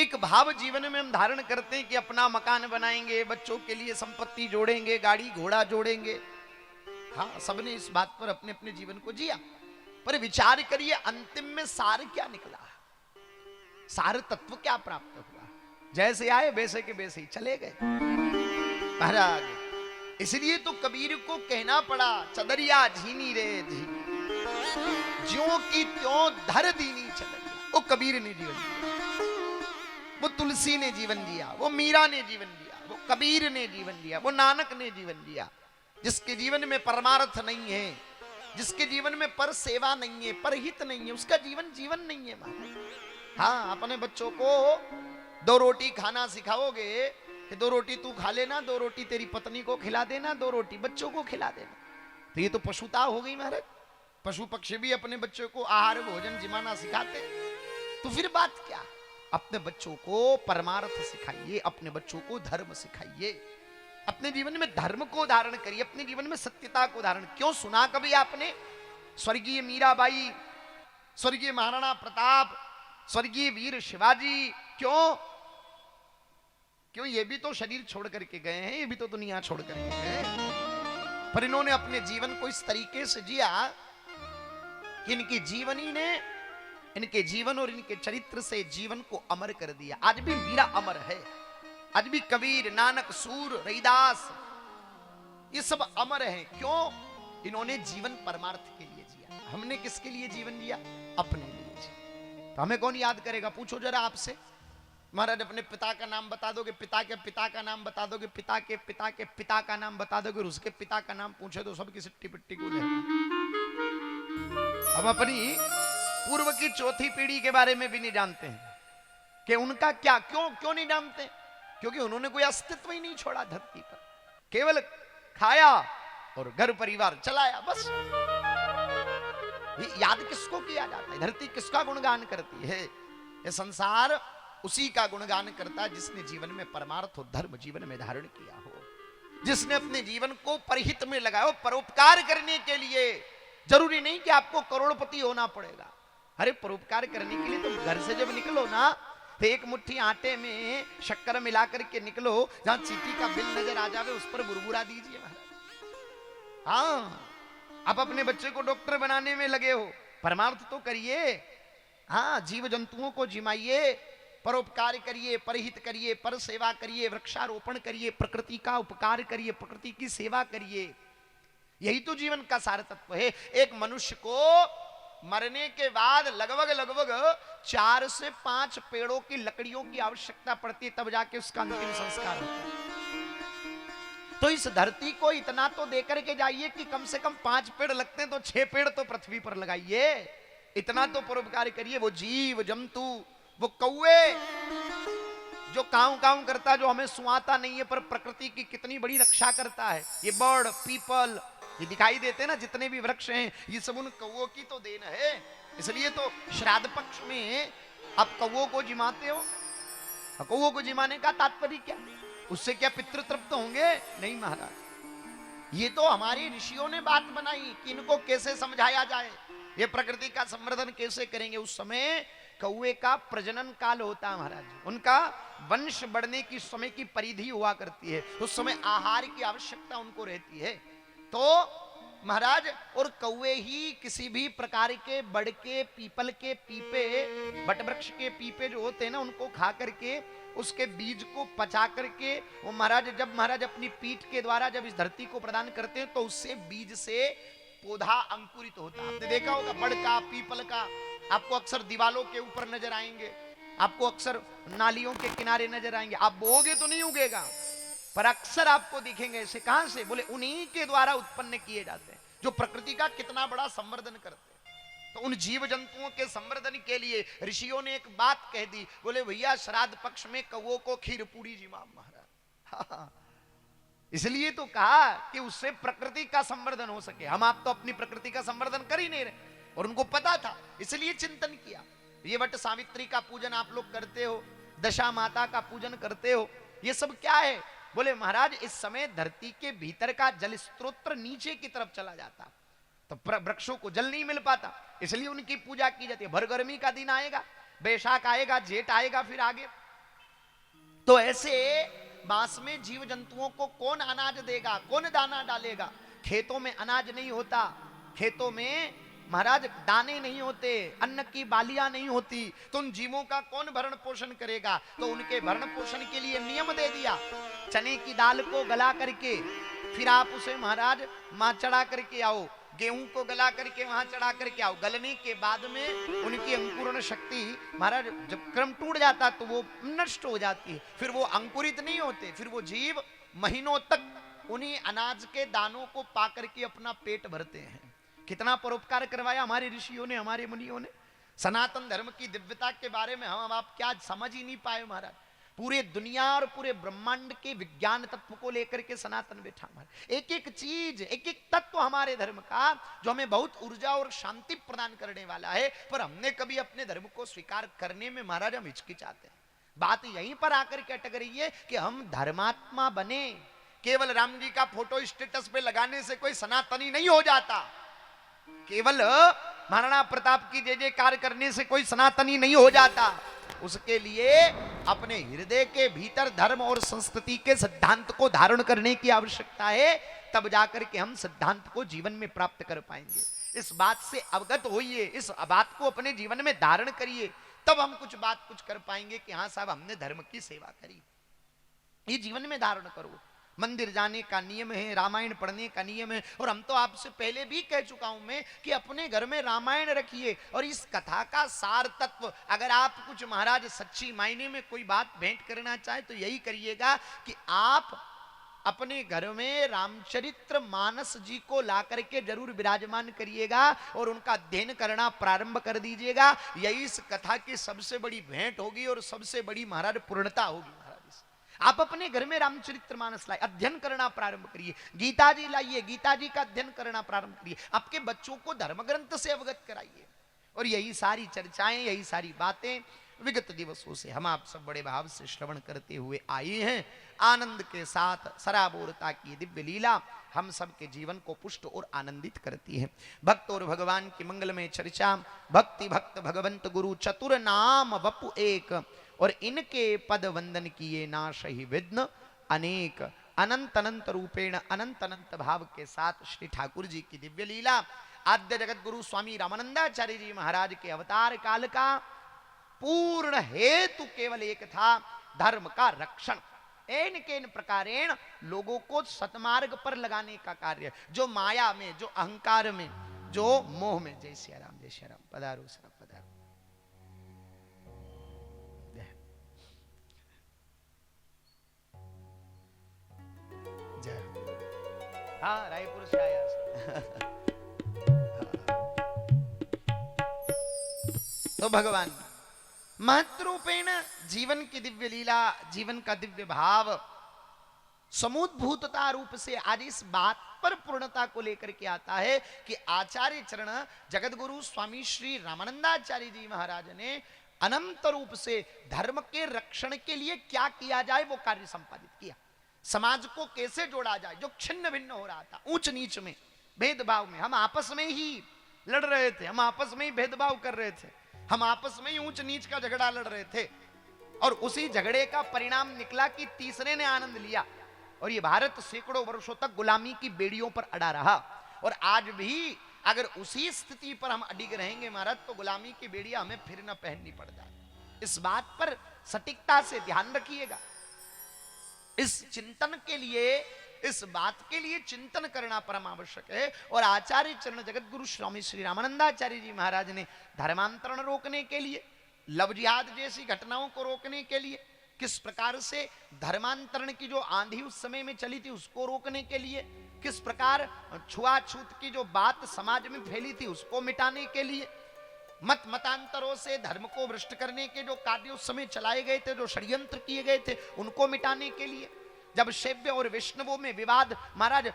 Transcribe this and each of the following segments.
एक भाव जीवन में हम धारण करते हैं कि अपना मकान बनाएंगे, बच्चों के लिए संपत्ति जोड़ेंगे, गाड़ी घोड़ा जोड़ेंगे। हाँ, सबने इस बात पर अपने अपने जीवन को जिया, पर विचार करिए अंतिम में सार क्या निकला, सार तत्व क्या प्राप्त हुआ। जैसे आए वैसे के वैसे ही चले गए महाराज। इसलिए तो कबीर को कहना पड़ा, चदरिया झीनी रे झीनी, ज्यों की त्यों धर दीनी चदरिया। वो कबीर ने जीवन दिया, वो तुलसी ने जीवन दिया, वो मीरा ने जीवन दिया, वो कबीर ने जीवन दिया, वो नानक ने जीवन दिया। जिसके जीवन में परमार्थ नहीं है, जिसके जीवन में पर सेवा नहीं है, परहित नहीं है, उसका जीवन जीवन नहीं है महाराज। हाँ, अपने बच्चों को 2 रोटी खाना सिखाओगे कि 2 रोटी तू खा लेना, 2 रोटी तेरी पत्नी को खिला देना, 2 रोटी बच्चों को खिला देना, तो ये तो पशुता हो गई महाराज। पशु पक्षी भी अपने बच्चों को आहार भोजन जिमाना सिखाते, तो फिर बात क्या। अपने बच्चों को परमार्थ सिखाइए, अपने बच्चों को धर्म सिखाइए, अपने जीवन में धर्म को धारण करिए, अपने जीवन में सत्यता को धारण। क्यों सुना कभी आपने स्वर्गीय मीराबाई, स्वर्गीय महाराणा प्रताप, स्वर्गीय वीर शिवाजी, क्यों क्यों ये भी तो शरीर छोड़ करके गए हैं, ये भी तो दुनिया छोड़ करके गए हैं, पर इन्होंने अपने जीवन को इस तरीके से जिया कि इनकी जीवनी ने, इनके जीवन और इनके चरित्र से जीवन को अमर कर दिया। आज भी मीरा अमर है, आज भी कबीर, नानक, सूर, रैदास, ये सब अमर हैं। क्यों? इन्होंने जीवन परमार्थ के लिए जिया। हमने किसके लिए जीवन जिया? अपने लिए जिया। तो हमें कौन याद करेगा? पूछो जरा आपसे, महाराज अपने पिता का नाम बता दोगे, पिता के पिता का नाम बता दोगे, पिता के पिता के पिता का नाम बता दोगे, और उसके पिता का नाम पूछे तो सबकी सिट्टी पिट्टी को ले। हम अपनी पूर्व की चौथी पीढ़ी के बारे में भी नहीं जानते हैं कि उनका क्या, क्यों नहीं जानते? क्योंकि उन्होंने कोई अस्तित्व ही नहीं छोड़ा धरती पर, केवल खाया और घर परिवार चलाया, बस। ये याद किसको किया जाता है? धरती किसका गुणगान करती है? ये संसार उसी का गुणगान करता है जिसने जीवन में परमार्थ और धर्म जीवन में धारण किया हो, जिसने अपने जीवन को परहित में लगाया हो, परोपकार करने के लिए। जरूरी नहीं कि आपको करोड़पति होना पड़ेगा। अरे परोपकार करने के लिए तो घर से जब निकलो ना, तो एक मुट्ठी आटे में शक्कर मिला करके निकलो, जहां चीटी का बिल नजर आ जावे उस पर बुरबुरा दीजिए महाराज। हाँ, आप अपने बच्चे को डॉक्टर बनाने में लगे हो, परमार्थ तो करिए। हाँ, जीव जंतुओं को जिमाइए, परोपकार करिए, परहित करिए, पर सेवा करिए, वृक्षारोपण करिए, प्रकृति का उपकार करिए, प्रकृति की सेवा करिए। यही तो जीवन का सार तत्व है। एक मनुष्य को मरने के बाद लगभग 4 से 5 पेड़ों की लकड़ियों की आवश्यकता पड़ती है, तब जाके उसका अंतिम संस्कार होता है। तो इस धरती को इतना तो देकर के जाइए कि कम से कम 5 पेड़ लगते हैं तो 6 पेड़ तो पृथ्वी पर लगाइए। इतना तो परोपकार करिए। वो जीव जंतु, वो कौवे जो काऊ काऊ करता, जो हमें सुहाता नहीं है, पर प्रकृति की कितनी बड़ी रक्षा करता है। ये बर्ड, पीपल, ये दिखाई देते हैं ना, जितने भी वृक्ष हैं, ये सब उन कौवों की तो देन है। इसलिए तो श्राद्ध पक्ष में आप कौवों को जिमाते हो। कौवों को जिमाने का तात्पर्य क्या? उससे क्या पितृ तृप्त होंगे? नहीं महाराज, ये तो हमारे ऋषियों ने बात बनाई कि इनको कैसे समझाया जाए, ये प्रकृति का संवर्धन कैसे करेंगे। उस समय कौवे का प्रजनन काल होता है महाराज, उनका वंश बढ़ने की समय की परिधि हुआ करती है, उस समय आहार की आवश्यकता उनको रहती है। तो महाराज, और कौवे ही किसी भी प्रकार के बड़ के, पीपल के पीपे, बट वृक्ष के पीपे जो होते हैं ना, उनको खा करके उसके बीज को पचा करके वो महाराज अपनी पीठ के द्वारा जब इस धरती को प्रदान करते हैं, तो उससे बीज से पौधा अंकुरित होता है। आपने देखा होगा बड़ का, पीपल का, आपको अक्सर दीवालों के ऊपर नजर आएंगे, आपको अक्सर नालियों के किनारे नजर आएंगे। आप बोओगे तो नहीं उगेगा, पर अक्सर आपको दिखेंगे। ऐसे कहां से? बोले उन्हीं के द्वारा उत्पन्न किए जाते हैं, जो प्रकृति का कितना बड़ा संवर्धन करते हैं। तो उन जीव जंतुओं के संवर्धन के लिए ऋषियों ने एक बात कह दी। बोले भैया, श्राद्ध पक्ष में कौवों को खीर पूरी जिमाम महाराज। इसलिए तो कहा कि उससे प्रकृति का संवर्धन हो सके। हम आप तो अपनी प्रकृति का संवर्धन कर ही नहीं रहे, और उनको पता था, इसलिए चिंतन किया। ये वट सावित्री का पूजन आप लोग करते हो, दशा माता का पूजन करते हो, ये सब क्या है? बोले महाराज, इस समय धरती के भीतर का जल स्रोत नीचे की तरफ चला जाता, तो वृक्षों को जल नहीं मिल पाता, इसलिए उनकी पूजा की जाती है। भर गर्मी का दिन आएगा, बैशाख आएगा, जेठ आएगा, फिर आगे तो ऐसे बांस में जीव जंतुओं को कौन अनाज देगा, कौन दाना डालेगा? खेतों में अनाज नहीं होता, खेतों में महाराज दाने नहीं होते, अन्न की बालियां नहीं होती, तो उन जीवों का कौन भरण पोषण करेगा? तो उनके भरण पोषण के लिए नियम दे दिया, चने की दाल को गला करके फिर आप उसे महाराज मां चढ़ा करके आओ, गेहूं को गला करके वहां चढ़ा करके आओ। गलने के बाद में उनकी अंकुरण शक्ति महाराज जब क्रम टूट जाता तो वो नष्ट हो जाती है, फिर वो अंकुरित नहीं होते, फिर वो जीव महीनों तक उन्हीं अनाज के दानों को पा करके अपना पेट भरते हैं। कितना परोपकार करवाया हमारे ऋषियों ने, हमारे मुनियों ने। सनातन धर्म की दिव्यता के बारे में हम आप क्या समझ ही नहीं पाए महाराज। पूरे दुनिया और पूरे ब्रह्मांड के विज्ञान तत्व को लेकर के सनातन बैठा हमारा, एक एक चीज, एक एक तत्व हमारे धर्म का जो हमें बहुत ऊर्जा और शांति प्रदान करने वाला है, पर हमने कभी अपने धर्म को स्वीकार करने में महाराज हम हिचकिचाते हैं। बात यहीं पर आकर के अटक रही है कि हम धर्मात्मा बने। केवल राम जी का फोटो स्टेटस पे लगाने से कोई सनातनी नहीं हो जाता, केवल महाराणा प्रताप की जय जयकार करने से कोई सनातनी नहीं हो जाता। उसके लिए अपने हृदय के भीतर धर्म और संस्कृति के सिद्धांत को धारण करने की आवश्यकता है, तब जाकर के हम सिद्धांत को जीवन में प्राप्त कर पाएंगे। इस बात से अवगत होइए, इस बात को अपने जीवन में धारण करिए, तब हम कुछ कर पाएंगे कि हाँ साहब हमने धर्म की सेवा करी। ये जीवन में धारण करो। मंदिर जाने का नियम है, रामायण पढ़ने का नियम है, और हम तो आपसे पहले भी कह चुका हूं मैं कि अपने घर में रामायण रखिए। और इस कथा का सार तत्व अगर आप कुछ महाराज सच्ची मायने में कोई बात भेंट करना चाहे तो यही करिएगा कि आप अपने घर में रामचरित्र मानस जी को ला करके जरूर विराजमान करिएगा और उनका अध्ययन करना प्रारंभ कर दीजिएगा। यही इस कथा की सबसे बड़ी भेंट होगी और सबसे बड़ी महाराज पूर्णता होगी। आप अपने घर में रामचरितमानस लाइए, अध्ययन करना प्रारंभ करिए। गीता जी लाइए, गीता जी का अध्ययन करना प्रारंभ करिए। आपके बच्चों को धर्म ग्रंथ से अवगत कराइए। और यही सारी चर्चाएं, यही सारी बातें विगत दिवसों से हम आप सब बड़े भाव से श्रवण करते हुए आए हैं। आनंद के साथ सराबोरता की दिव्य लीला हम सबके जीवन को पुष्ट और आनंदित करती है। भक्त और भगवान की मंगलमय चर्चा, भक्ति भक्त भगवंत गुरु चतुर नाम वपु एक, और इनके पद वंदन किए नाश ही विघ्न अनेक। अनंत अनंत रूपेण अनंत अनंत भाव के साथ श्री ठाकुर जी की दिव्य लीला आद्य जगत गुरु स्वामी रामानंदाचार्य जी महाराज के अवतार काल का पूर्ण हेतु केवल एक था, धर्म का रक्षण। एन केन प्रकारेण लोगों को सतमार्ग पर लगाने का कार्य, जो माया में, जो अहंकार में, जो मोह में। जय श्री राम, जय श्री राम। पधारो सर, पधारो। हाँ, रायपुर से आया। तो भगवान महत्रूपेण जीवन की दिव्य लीला, जीवन का दिव्य भाव समुद्भूतता रूप से आज इस बात पर पूर्णता को लेकर के आता है कि आचार्य चरण जगत गुरु स्वामी श्री रामानंदाचार्य जी महाराज ने अनंत रूप से धर्म के रक्षण के लिए क्या किया जाए वो कार्य संपादित किया। समाज को कैसे जोड़ा जाए, जो छिन्न भिन्न हो रहा था, ऊंच नीच में, भेदभाव में, हम आपस में ही लड़ रहे थे, हम आपस में ही भेदभाव कर रहे थे, हम आपस में ही ऊंच नीच का झगड़ा लड़ रहे थे, और उसी झगड़े का परिणाम निकला कि तीसरे ने आनंद लिया, और ये भारत सैकड़ों वर्षों तक गुलामी की बेड़ियों पर अड़ा रहा। और आज भी अगर उसी स्थिति पर हम अडिग रहेंगे महाराज, तो गुलामी की बेड़ियां हमें फिर न पहननी पड़ जाए। इस बात पर सटीकता से ध्यान रखिएगा। इस चिंतन के लिए, इस बात के लिए चिंतन करना परम आवश्यक है। और आचार्य चरण जगत गुरु स्वामी श्री रामानंदाचार्य जी महाराज ने धर्मांतरण रोकने के लिए, लव जिहाद जैसी घटनाओं को रोकने के लिए, किस प्रकार से धर्मांतरण की जो आंधी उस समय में चली थी उसको रोकने के लिए, किस प्रकार छुआछूत की जो बात समाज में फैली थी उसको मिटाने के लिए, मत मतांतरों से धर्म को भ्रष्ट करने के जो कार्य उस समय चलाए गए थे, जो षड्यंत्र किए गए थे, उनको मिटाने के लिए, जब शैव्य और वैष्णवों में विवाद महाराज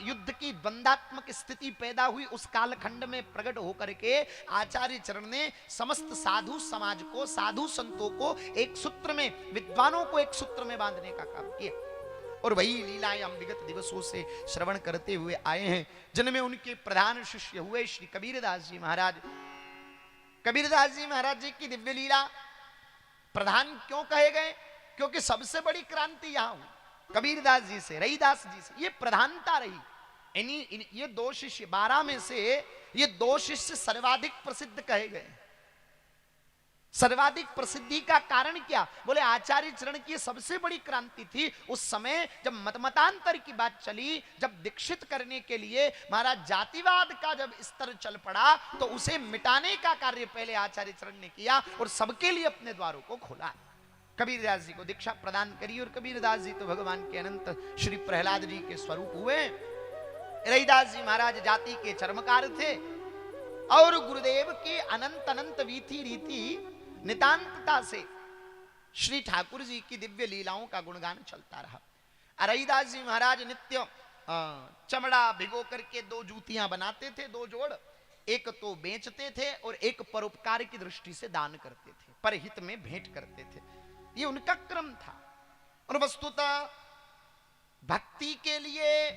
युद्ध की द्वंदात्मक स्थिति पैदा हुई, उस कालखंड में प्रकट होकर के आचार्य चरण ने समस्त साधु समाज को, साधु संतों को एक सूत्र में, विद्वानों को एक सूत्र में बांधने का काम किया। और वही लीलाएं हम विगत दिवसों से श्रवण करते हुए आए हैं, जिनमें उनके प्रधान शिष्य हुए श्री कबीरदास जी महाराज। कबीरदास जी महाराज जी की दिव्य लीला प्रधान क्यों कहे गए? क्योंकि सबसे बड़ी क्रांति यहां हुई कबीरदास जी से, रहीदास जी से, ये प्रधानता रही। ये दो शिष्य 12 में से ये 2 शिष्य सर्वाधिक प्रसिद्ध कहे गए। सर्वाधिक प्रसिद्धि का कारण क्या? बोले आचार्य चरण की सबसे बड़ी क्रांति थी उस समय जब मतमतांतर की बात चली, जब दीक्षित करने के लिए महाराज जातिवाद का जब स्तर चल पड़ा तो उसे मिटाने का कार्य पहले आचार्य चरण ने किया और सबके लिए अपने द्वारों को खोला। कबीरदास जी को दीक्षा प्रदान करी और कबीरदास जी तो भगवान के अनंत श्री प्रहलाद जी के स्वरूप हुए। रहीदास जी महाराज जाति के चर्मकार थे और गुरुदेव के अनंत अनंत वीथी रीति नितांतता से श्री ठाकुर जी की दिव्य लीलाओं का गुणगान चलता रहा। रहीदास जी महाराज नित्य चमड़ा भिगो करके 2 जूतियां बनाते थे, 2 जोड़, एक तो बेचते थे और एक परोपकार की दृष्टि से दान करते थे, परहित में भेंट करते थे। ये उनका क्रम था। और वस्तुतः भक्ति के लिए,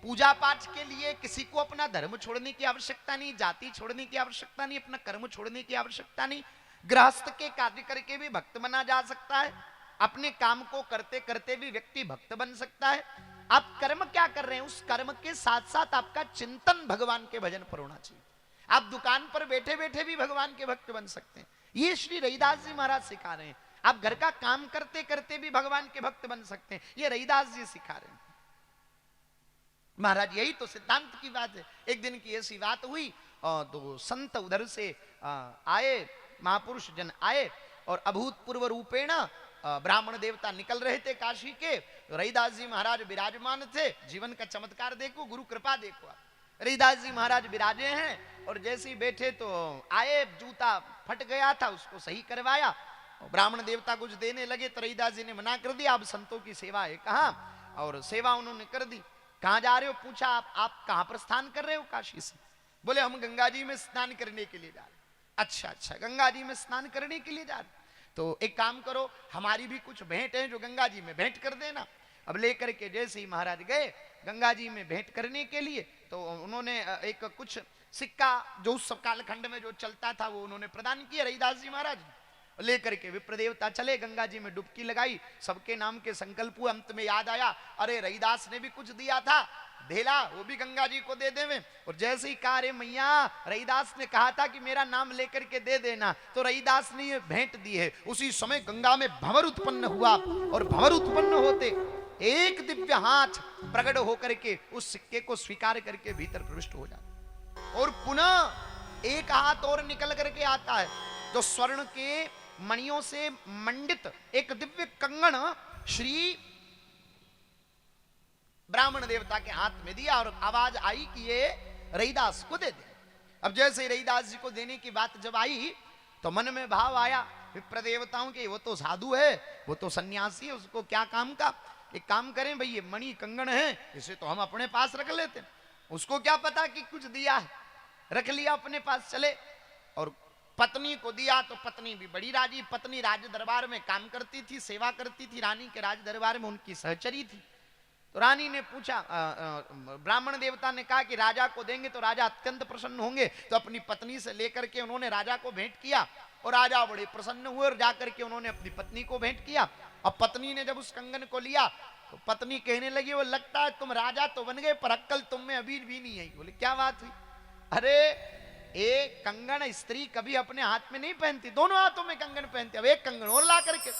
पूजा पाठ के लिए किसी को अपना धर्म छोड़ने की आवश्यकता नहीं, जाति छोड़ने की आवश्यकता नहीं, अपना कर्म छोड़ने की आवश्यकता नहीं। गृहस्थ के कार्य करके भी भक्त बना जा सकता है, अपने काम को करते करते भी व्यक्ति भक्त बन सकता है। आप कर्म क्या कर रहे हैं, उस कर्म के साथ साथ आपका चिंतन भगवान के भजन पर होना चाहिए। आप दुकान पर बैठे बैठे भी भगवान के भक्त बन सकते हैं, ये श्री रहीदास जी महाराज सिखा रहे हैं। आप घर का काम करते करते भी भगवान के भक्त बन सकते हैं, ये रहीदास जी सिखा रहे हैं महाराज। यही तो सिद्धांत की बात है। एक दिन की ऐसी बात हुई, तो संत उधर से आए, महापुरुष जन आए और अभूतपूर्व रूपेण ब्राह्मण देवता निकल रहे थे काशी के। रहीदास जी महाराज विराजमान थे। जीवन का चमत्कार देखो, गुरु कृपा देखो। रहीदास जी महाराज विराजे हैं और जैसे ही बैठे तो आए, जूता फट गया था, उसको सही करवाया। ब्राह्मण देवता कुछ देने लगे तो रहीदास जी ने मना कर दिया, अब संतों की सेवा है कहाँ, और सेवा उन्होंने कर दी। कहाँ जा रहे हो, पूछा। आप कहाँ प्रस्थान कर रहे हो? काशी से। बोले हम गंगा जी में स्नान करने के लिए जा रहे। अच्छा अच्छा, गंगा जी में स्नान करने के लिए जा रहे, तो एक काम करो, हमारी भी कुछ भेंट है जो गंगा जी में भेंट कर देना। अब लेकर के जैसे ही महाराज गए गंगा जी में भेंट करने के लिए, तो उन्होंने एक कुछ सिक्का जो उस कालखंड में जो चलता था वो उन्होंने प्रदान किया रहीदास जी महाराज। लेकर के विप्र देवता चले, गंगा जी में डुबकी लगाई, सबके नाम के संकल्प हुए। अंत में याद आया, अरे रहीदास ने भी कुछ दिया था धेला, वो भी गंगा जी को दे देवे। और जैसे ही कहा, अरे मैया रहीदास ने कहा था कि मेरा नाम लेकर के दे देना, तो रहीदास ने ये भेंट दी है। उसी समय गंगा में भंवर उत्पन्न हुआ और भंवर उत्पन्न होते एक दिव्य हाथ प्रकट होकर के उस सिक्के को स्वीकार करके भीतर प्रविष्ट हो जाता, और पुनः एक हाथ और निकल करके आता है जो स्वर्ण के मणियों से मंडित एक दिव्य कंगन श्री ब्राह्मण देवता के हाथ में दिया, और आवाज आई कि ये रहीदास को दे दे। अब जैसे रहीदास जी को देने की बात जब आई तो मन में भाव आया विप्र देवताओं के, वो तो साधु है, वो तो सन्यासी है, उसको क्या काम का। एक काम करें भाई, ये मणि कंगन है, इसे तो हम अपने पास रख लेते, उसको क्या पता कि कुछ दिया है। रख लिया अपने पास, चले और पत्नी को दिया तो पत्नी भी बड़ी राजी। पत्नी राज दरबार में काम करती थी, सेवा करती थी, रानी के राज दरबार में उनकी सहचरी थी। तो रानी ने पूछा, ब्राह्मण देवता ने कहा कि राजा को देंगे तो राजा अत्यंत प्रसन्न होंगे, तो अपनी पत्नी से लेकर के उन्होंने राजा को भेंट किया और राजा बड़े प्रसन्न हुए और जाकर के उन्होंने अपनी पत्नी को भेंट किया। अब पत्नी ने जब उस कंगन को लिया तो पत्नी कहने लगी, वो लगता है तुम राजा तो बन गए पर अक्कल तुम में अभी भी नहीं आई। बोले क्या बात हुई? अरे एक कंगन स्त्री कभी अपने हाथ में नहीं पहनती, दोनों हाथों में कंगन पहनती, अब एक कंगन और ला करके।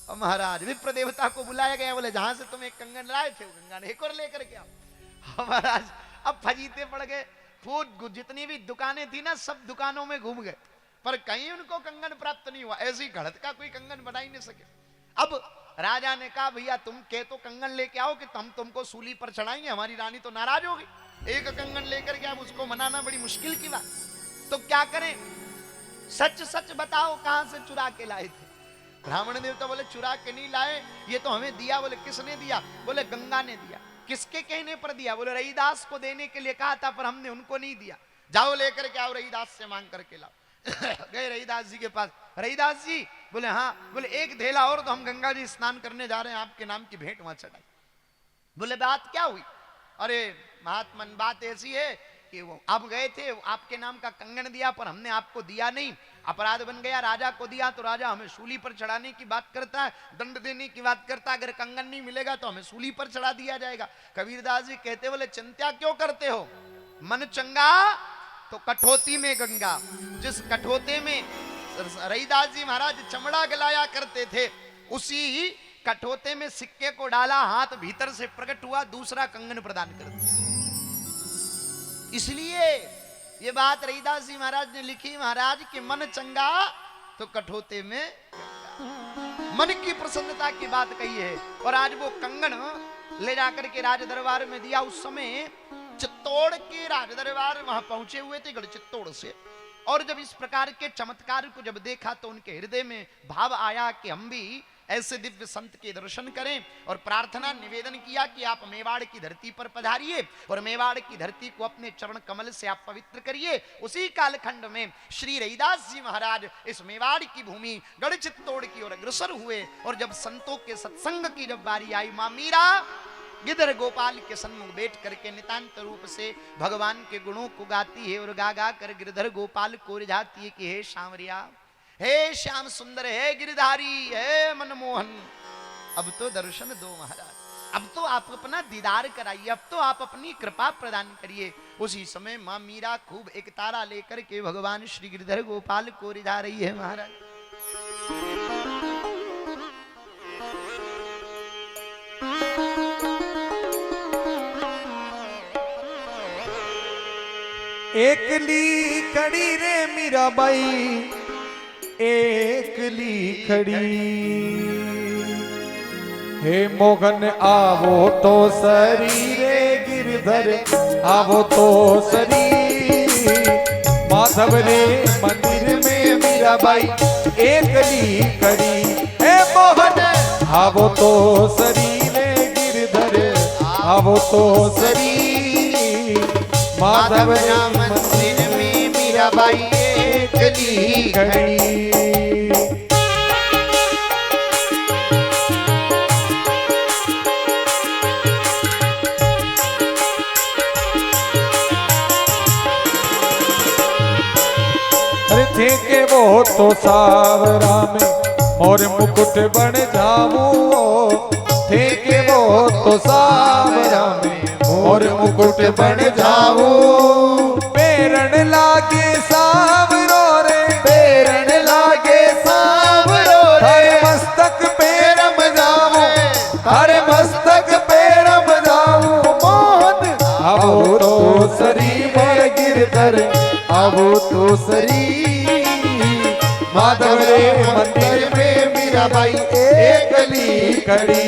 और महाराज विप्र देवता को बुलाया गया, बोले जहां से तुम एक कंगन लाए थे वो कंगन एक और लेकर के आओ। महाराज अब फजीते पड़ गए, फूट जितनी भी दुकानें थी ना सब दुकानों में घूम गए, पर कहीं उनको कंगन प्राप्त नहीं हुआ। ऐसी घड़त का कोई कंगन बना ही नहीं सके। अब राजा ने कहा, भैया तुम कह तो कंगन लेके आओ कि हम तुमको सूली पर चढ़ाएंगे, हमारी रानी तो नाराज होगी। एक कंगन लेकर के अब उसको मनाना बड़ी मुश्किल की बात, तो क्या करें? सच सच बताओ कहां से चुरा के लाए थे? ब्राह्मण देवता बोले चुरा के नहीं लाए, ये तो हमें दिया। बोले किसने दिया? बोले गंगा ने दिया। किसके कहने पर दिया? बोले रहीदास को देने के लिए कहा था पर हमने उनको नहीं दिया, जाओ लेकर के आओ, रहीदास से मांग करके लाओ। गए रहीदास जी के पास, रहीदास जी बोले हाँ। बोले एक धेला और तो हम गंगा जी स्नान करने जा रहे हैं, आपके नाम की भेंट वहां चढ़ाई। बोले बात क्या हुई? अरे महात्मन बात ऐसी है, कि वो आप गए थे, आपके नाम का कंगन दिया पर हमने आपको दिया नहीं, अपराध बन गया, राजा को दिया तो राजा हमें सूली पर चढ़ाने की बात करता है, दंड देने की बात करता है, अगर कंगन नहीं मिलेगा तो हमें सूली पर चढ़ा दिया जाएगा। कबीरदास जी कहते बोले चिंता क्यों करते हो, मन चंगा तो कठौती में गंगा। जिस कठौते में रहीदास जी महाराज चमड़ा गलाया करते थे, उसी कठौते में सिक्के को डाला, हाथ भीतर से प्रकट हुआ, दूसरा कंगन प्रदान कर दिया। इसलिए ये बात रहीदास जी महाराज ने लिखी महाराज कि मन चंगा तो कठौते में मन की प्रसन्नता की बात कही है। और आज वो कंगन ले जाकर के राज दरबार में दिया। उस समय चित्तौड़ के राज दरबार वहां पहुंचे हुए थे, गढ़ चित्तौड़ से। और जब इस प्रकार के चमत्कार को जब देखा तो उनके हृदय में भाव आया कि हम भी ऐसे दिव्य संत के दर्शन करें, और प्रार्थना निवेदन किया कि आप मेवाड़ की धरती पर पधारिए और मेवाड़ की धरती को अपने चरण कमल से आप पवित्र करिए। उसी कालखंड में श्री रहीदास जी महाराज इस मेवाड़ की भूमि गढ़ चित्तौड़ की ओर अग्रसर हुए। और जब संतों के सत्संग की जब बारी आई, मां मीरा गिरधर गोपाल के सन्मुख बैठ करके नितांत रूप से भगवान के गुणों को गाती है, और गा गा कर गिरधर गोपाल को रिझाती है कि हे सांवरिया, हे श्याम सुंदर, हे गिरधारी, हे मनमोहन, अब तो दर्शन दो महाराज, अब तो आप अपना दीदार कराइए, अब तो आप अपनी कृपा प्रदान करिए। उसी समय मां मीरा खूब एक तारा लेकर के भगवान श्री गिरधर गोपाल को रिझा रही है महाराज। एकली खड़ी रे मीराबाई, एकली खड़ी, हे मोहन आवो तो सरी रे गिरधर आवो तो सरी, माधव रे मंदिर में मीराबाई एकली खड़ी, हे मोहन आवो तो सरी रे गिरधर आवो तो सरी, माधव राम मंदिर में मीराबाई एकली खड़ी। अरे थे के वो तो सावरा में मोर मुकुट बन जाऊं, थे के वो तो सावरा में और मुकुट बन जाऊं, पेरण लागे सावरो रे, पेरण लागे सावरो रे, हर मस्तक पेरम जाऊं, हर मस्तक पेरम जाऊं, मोहन आवो तो सरी मोर गिरधर आवो तो सरी, माधव रे मंदिर में मीराबाई एकली खड़ी।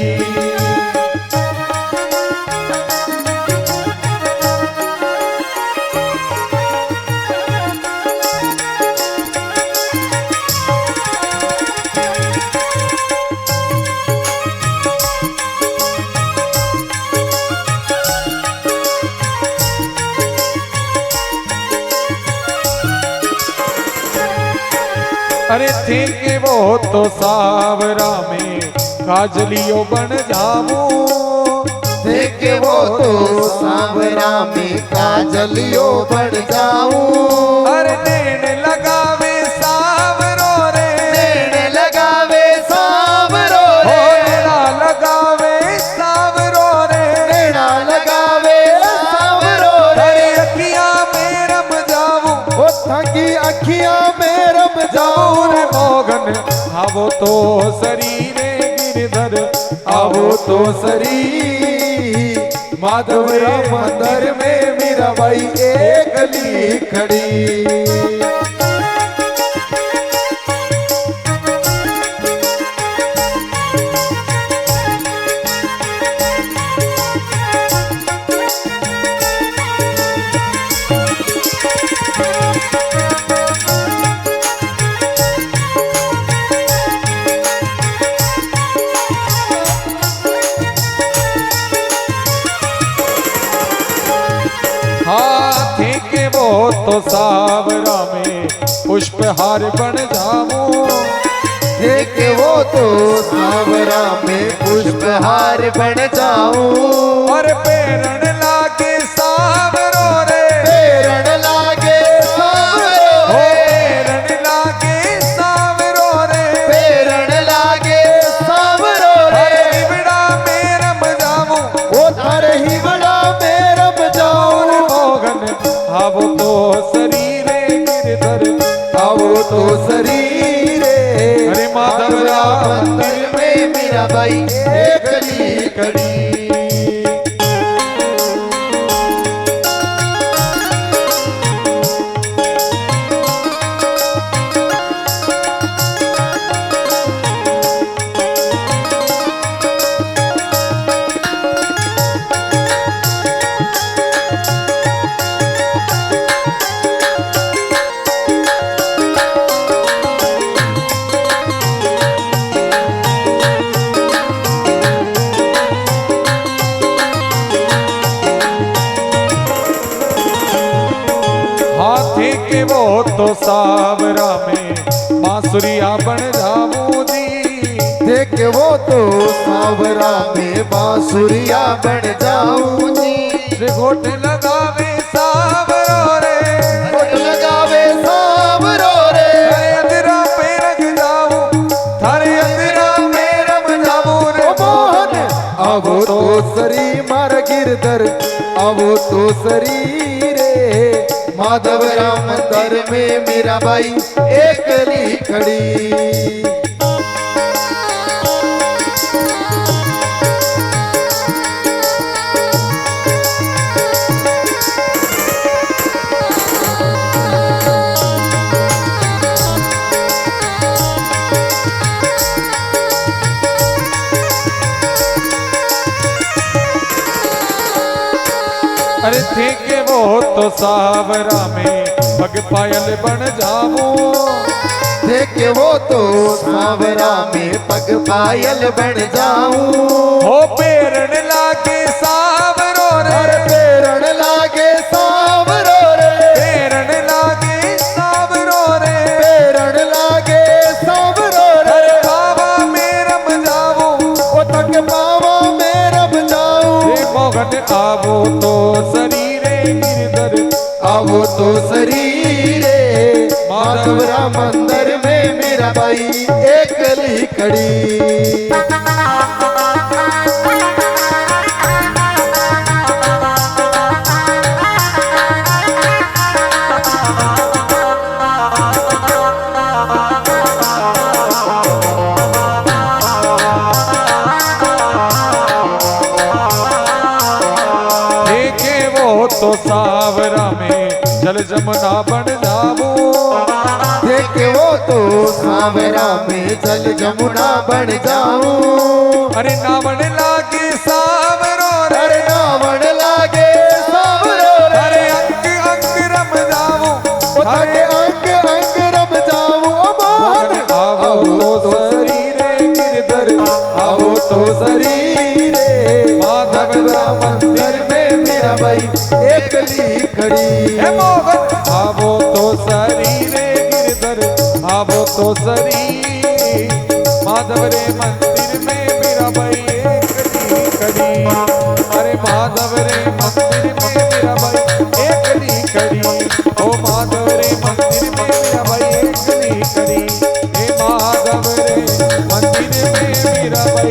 अरे थे के वो तो सावरा में काजलियो बन जाऊं, थे के वो तो सावरा में काजलियो बन जाऊं, अरे नैन लगावे सावरो रे, नैन लगावे सावरो रे, नैना लगावे सावरो रे, नैना लगावे सावरो रे, अरे अखियां में रम जाऊं, ओ थकी अखियां में रम जाऊं, मोगन आवो तो सरी रे गिरधर आवो तो सरी, माधव मंदिर में मीराबाई एकली खड़ी। तो सावरा में पुष्पहार बन जाऊं, देखे वो तो सावरा में पुष्पहार बन जाऊं, और पेरण लागे सावरो रे, मीराबाई एकली खड़ी। हाथी के वो तो सावरा में बांसुरिया बन जाऊं जी। देख वो तो सावरा में बांसुरिया बन जाऊं जी। घोट लगावे सावरो रे, घोट लगावे सावरो रे। थारे अंदरा पे रख जाऊं, थारे अंदरा में रम जाऊं रे मोहन आवो तो सरी मार गिरधर, आवो तो सरी रे। माधव राम दर में मीराबाई एकली खड़ी। अरे थे के वो तो सावरा में पग पायल बन जाऊं। देख वो तो सावरा में पग पायल बन जाऊं। हो पेरण लागे सावरो रे, अरे पेरण लागे सावरो रे। पेरण लागे सावरो रे, पेरण लागे सावरो रे। अरे बाबा में रम जाऊं, ओ तक पावा में रम जाऊं। हे मोहन आवो तो शरीरे गिरधर, आवो तो शरीरे। माधव राम मंदिर में मीराबाई एकली खड़ी। देखे वो तो सावरा में जल जमुना बन जाऊं। देख वो तो सावरा में जल जमुना बन जाऊं। अरे नावन लागे सावरो रे, अरे नावण लागे सावरो रे। अरे अंग अंग रम जाऊं, ओ तक अंग अंग रम जाऊं। ओ मोहन आवो तो शरीरे गिरधर, आवो तो शरीरे। माधव राम मंदिर में मीराबाई एकली खड़ी। हे मोहन आवो तो शरीरे गिरधर, आवो तो शरीर। माधव रे मंदिर में मीराबाई एकली खड़ी। अरे माधव रे मंदिर में मीराबाई एकली खड़ी। ओ माधव रे मंदिर में मीराबाई एकली खड़ी। हे माधव रे मंदिर में मीराबाई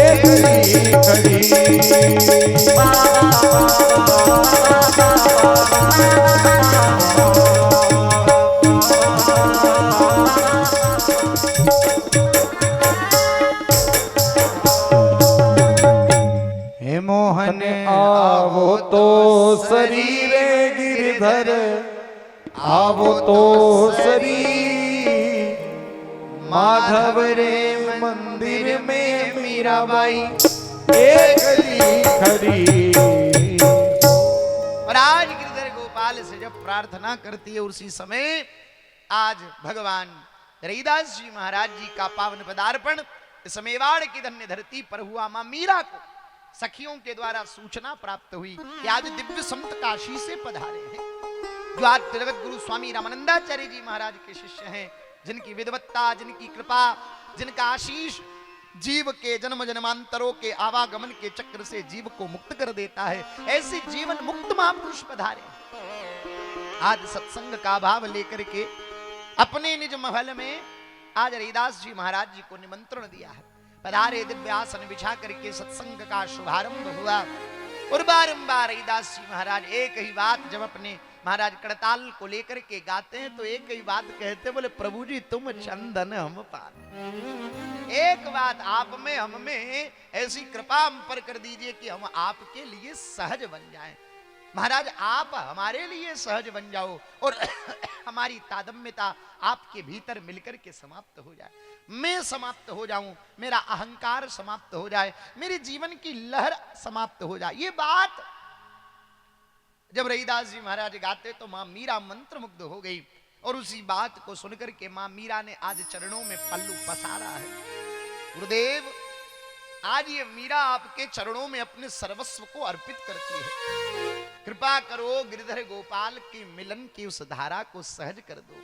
एकली खड़ी। हे मोहन आवो तो शरीरे गिरधर, आवो तो शरीर। माधव रे मंदिर में मीराबाई एकली खड़ी। और आज गिरधर गोपाल से जब प्रार्थना करती है उसी समय आज भगवान रैदास जी महाराज जी का पावन पदार्पण इस मेवाड़ की धन्य धरती पर हुआ। मां मीरा को सखियों के द्वारा सूचना प्राप्त हुई कि आज दिव्य संत काशी से पधारे हैं, जो आज जगत गुरु स्वामी रामानंदाचार्य जी महाराज के शिष्य हैं, जिनकी विद्वत्ता, जिनकी कृपा, जिनका आशीष जीव के जन्म जन्मांतरों के आवागमन के चक्र से जीव को मुक्त कर देता है। ऐसे जीवन मुक्त महापुरुष पधारे। आज सत्संग का भाव लेकर के अपने निज महल में आज रैदास जी महाराज जी को निमंत्रण दिया है। पधारे, दिव्य आसन बिछा करके सत्संग का शुभारंभ हुआ और बारंबार रैदास जी महाराज एक ही बात जब अपने महाराज कड़ताल को लेकर के गाते हैं तो एक ही बात कहते, बोले प्रभु जी तुम चंदन हम पान। एक बात आप में हम में ऐसी कृपा हम पर कर दीजिए कि हम आपके लिए सहज बन जाएं। महाराज आप हमारे लिए सहज बन जाओ और हमारी तादम्यता आपके भीतर मिलकर के समाप्त हो जाए, मैं समाप्त हो जाऊं, मेरा अहंकार समाप्त हो जाए, मेरे जीवन की लहर समाप्त हो जाए। ये बात जब रहीदास जी महाराज गाते तो मां मीरा मंत्र मुग्ध हो गई और उसी बात को सुनकर के मां मीरा ने आज चरणों में पल्लू पसारा है। गुरुदेव आज ये मीरा आपके चरणों में अपने सर्वस्व को अर्पित करती है। कृपा करो गिरधर गोपाल की मिलन की उस धारा को सहज कर दो।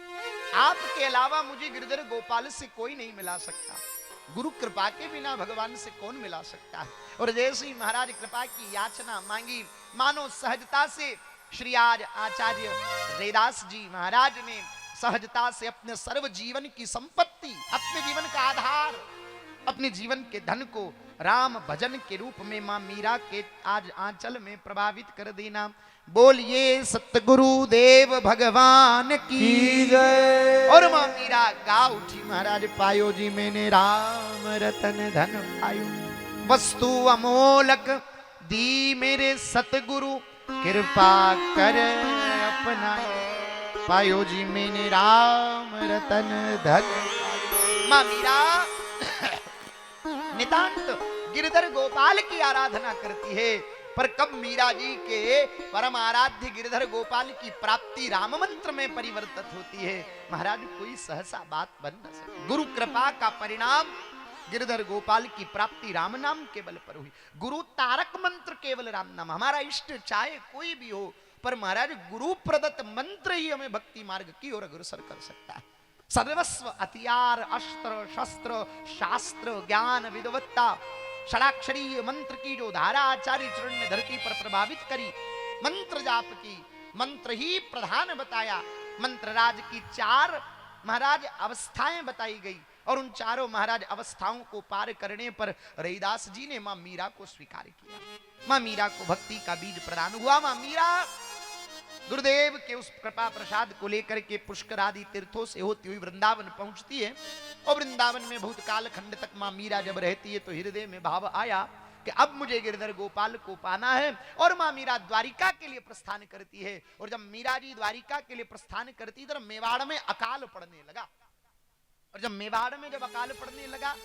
आपके अलावा मुझे गिरधर गोपाल से कोई नहीं मिला सकता, गुरु कृपा के बिना भगवान से कौन मिला सकता है। और जैसे ही महाराज कृपा की याचना मांगी, मानो सहजता से श्री आज आचार्य रैदास जी महाराज ने सहजता से अपने सर्व जीवन की संपत्ति, अपने जीवन का आधार, अपने जीवन के धन को राम भजन के रूप में मां मीरा के आज आंचल में प्रभावित कर देना। बोलिए सतगुरु देव भगवान की जय। और मां मीरा गा उठी, महाराज पायो जी मैंने राम रतन धन पायो, वस्तु अमोलक दी मेरे सतगुरु, कृपा कर अपनायो, पायो जी मैंने राम रतन धन। मां मीरा नितांत गिरधर गोपाल की आराधना करती है, पर कब मीरा जी के परम आराध्य गिरधर गोपाल की प्राप्ति राम मंत्र में परिवर्तित होती है, महाराज कोई सहसा बात बन न सके। गुरु कृपा का परिणाम गिरधर गोपाल की प्राप्ति राम नाम के बल पर हुई। गुरु तारक मंत्र केवल राम नाम। हमारा इष्ट चाहे कोई भी हो, पर महाराज गुरु प्रदत्त मंत्र ही हमें भक्ति मार्ग की ओर अग्रसर कर सकता है। सर्वस्व हथियार अस्त्र शस्त्र शास्त्र ज्ञान विद्वत्ता षडाक्षरी मंत्र की जो धारा आचार्य चरण ने धरती पर प्रभावित करी, मंत्र जाप की, मंत्र ही प्रधान बताया। मंत्र राज की 4 महाराज अवस्थाएं बताई गई और उन चारों महाराज अवस्थाओं को पार करने पर रहीदास जी ने मां मीरा को स्वीकार किया। मां मीरा को भक्ति का बीज प्रदान हुआ। मां मीरा गुरुदेव के उस कृपा प्रसाद को लेकर के पुष्कर आदि तीर्थों से होती हुई वृंदावन पहुंचती है और वृंदावन में बहुत काल खंड तक मां मीरा जब रहती है तो हृदय में भाव आया कि अब मुझे गिरधर गोपाल को पाना है। और मां मीरा द्वारिका के लिए प्रस्थान करती है और जब मीरा जी द्वारिका के लिए प्रस्थान करती तो मेवाड़ में अकाल पड़ने लगा। और जब मेवाड़ में जब अकाल पड़ने लगा,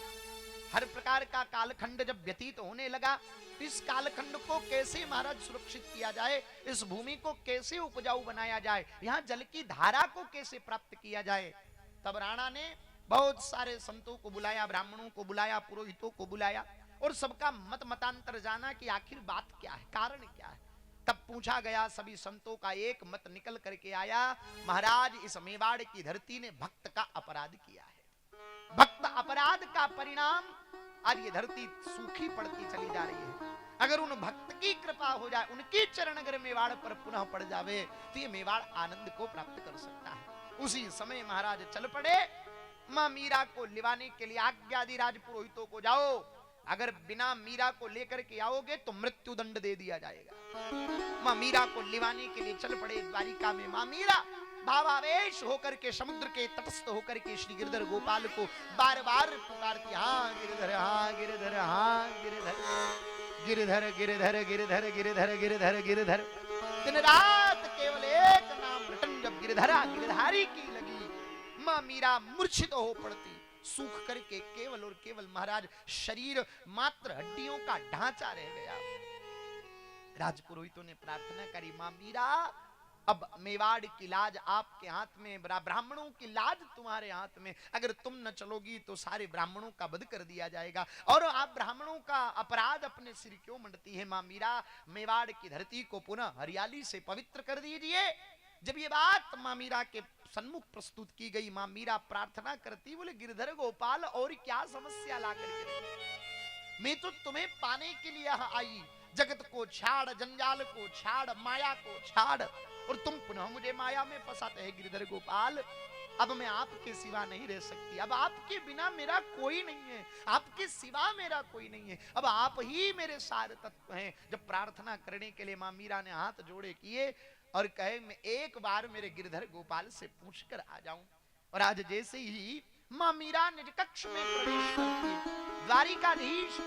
हर प्रकार का कालखंड जब व्यतीत होने लगा, तो इस कालखंड को कैसे महाराज सुरक्षित किया जाए, इस भूमि को कैसे उपजाऊ बनाया जाए, यहाँ जल की धारा को कैसे प्राप्त किया जाए। तब राणा ने बहुत सारे संतों को बुलाया, ब्राह्मणों को बुलाया, पुरोहितों को बुलाया और सबका मत मतांतर जाना कि आखिर बात क्या है, कारण क्या है। तब पूछा गया, सभी संतों का एक मत निकल करके आया, महाराज इस मेवाड़ की धरती ने भक्त का अपराध किया है। भक्त अपराध का परिणाम आज ये धरती सूखी पड़ती चली जा रही है। अगर उन भक्त की कृपा हो जाए, उनके चरण अगर मेवाड़ पर पुनः पड़ जावे तो ये मेवाड़ आनंद को प्राप्त कर सकता है। उसी समय महाराज चल पड़े। मां मीरा को लिवाने के लिए आज्ञा दी राज पुरोहितों को, जाओ, अगर बिना मीरा को लेकर के आओगे तो मृत्यु दंड दे दिया जाएगा। मां मीरा को लिवाने के लिए चल पड़े द्वारिका में। मां मीरा भावावेश होकर के समुद्र के तटस्थ होकर के श्री गिरधर गोपाल को बार बार पुकारती, हाँ गिरधर, हाँ गिरधर, हाँ गिरधर, गिरधर गिरधर गिरधर गिरधर गिरधर गिरधर। दिन रात केवल एक नाम रटन जब गिरधरा गिरधारी की लगी, मां मीरा मूर्छित हो पड़ती, सूख करके केवल और केवल महाराज शरीर मात्र हड्डियों का ढांचा रह गया। राजपुरोहितों ने प्रार्थना करी, मां मीरा अब मेवाड़ की लाज आपके हाथ में, ब्राह्मणों की लाज तुम्हारे हाथ में, अगर तुम न चलोगी तो सारे ब्राह्मणों का वध कर दिया जाएगा और आप ब्राह्मणों का अपराध अपने सिर क्यों मंडती है। मां मीरा मेवाड़ की धरती को पुनः हरियाली से पवित्र कर दीजिए। जब ये बात मां मीरा के सन्मुख प्रस्तुत की गई, मां मीरा प्रार्थना करती, बोले गिरधर गोपाल और क्या समस्या ला करके, मैं तो तुम्हें पाने के लिए यहाँ आई, जगत को छाड़, जंजाल को छाड़, माया को छाड़, और तुम पुनः मुझे माया में फंसाते हैं। गिरधर गोपाल, अब मैं आपके सिवा नहीं रह सकती, अब आपके बिना मेरा कोई नहीं है, आपके सिवा मेरा कोई नहीं है, अब आप ही मेरे सार तत्व हैं। जब प्रार्थना करने के लिए मां मीरा ने हाथ जोड़े किए और कहे मैं एक बार मेरे गिरधर गोपाल से पूछ कर आ जाऊं। और आज जैसे ही मां मीरा निज कक्ष में प्रवेश करती है, द्वारिकाधीश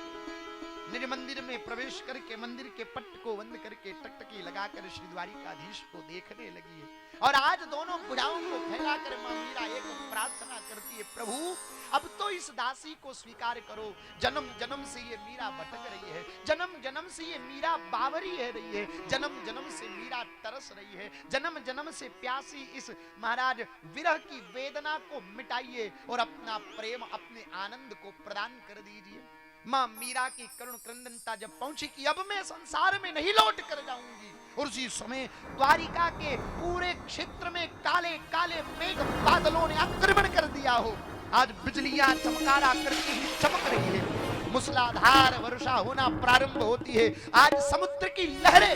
निज मंदिर में प्रवेश करके मंदिर के पट को बंद करके टकटकी लगाकर श्री द्वारिकाधीश को देखने लगी है। और आज दोनों भुजाओं को फैलाकर मां मीरा एक प्रार्थना करती है, प्रभु अब तो इस दासी को स्वीकार करो। जन्म जन्म से ये मीरा भटक रही है, जन्म जन्म से ये मीरा बावरी है रही है, जन्म जन्म से मीरा तरस रही है, जन्म जन्म से प्यासी इस महाराज विरह की वेदना को मिटाइए और अपना प्रेम अपने आनंद को प्रदान कर दीजिए। मां मीरा की करुण क्रंदनता जब पहुंची कि अब मैं संसार में नहीं लौट कर जाऊंगी, और उसी समय द्वारिका के पूरे क्षेत्र में काले काले मेघ बादलों ने आक्रमण कर दिया हो। आज बिजलियां चमकारा करती हुई चमक रही है, मूसलाधार वर्षा होना प्रारंभ होती है। आज समुद्र की लहरें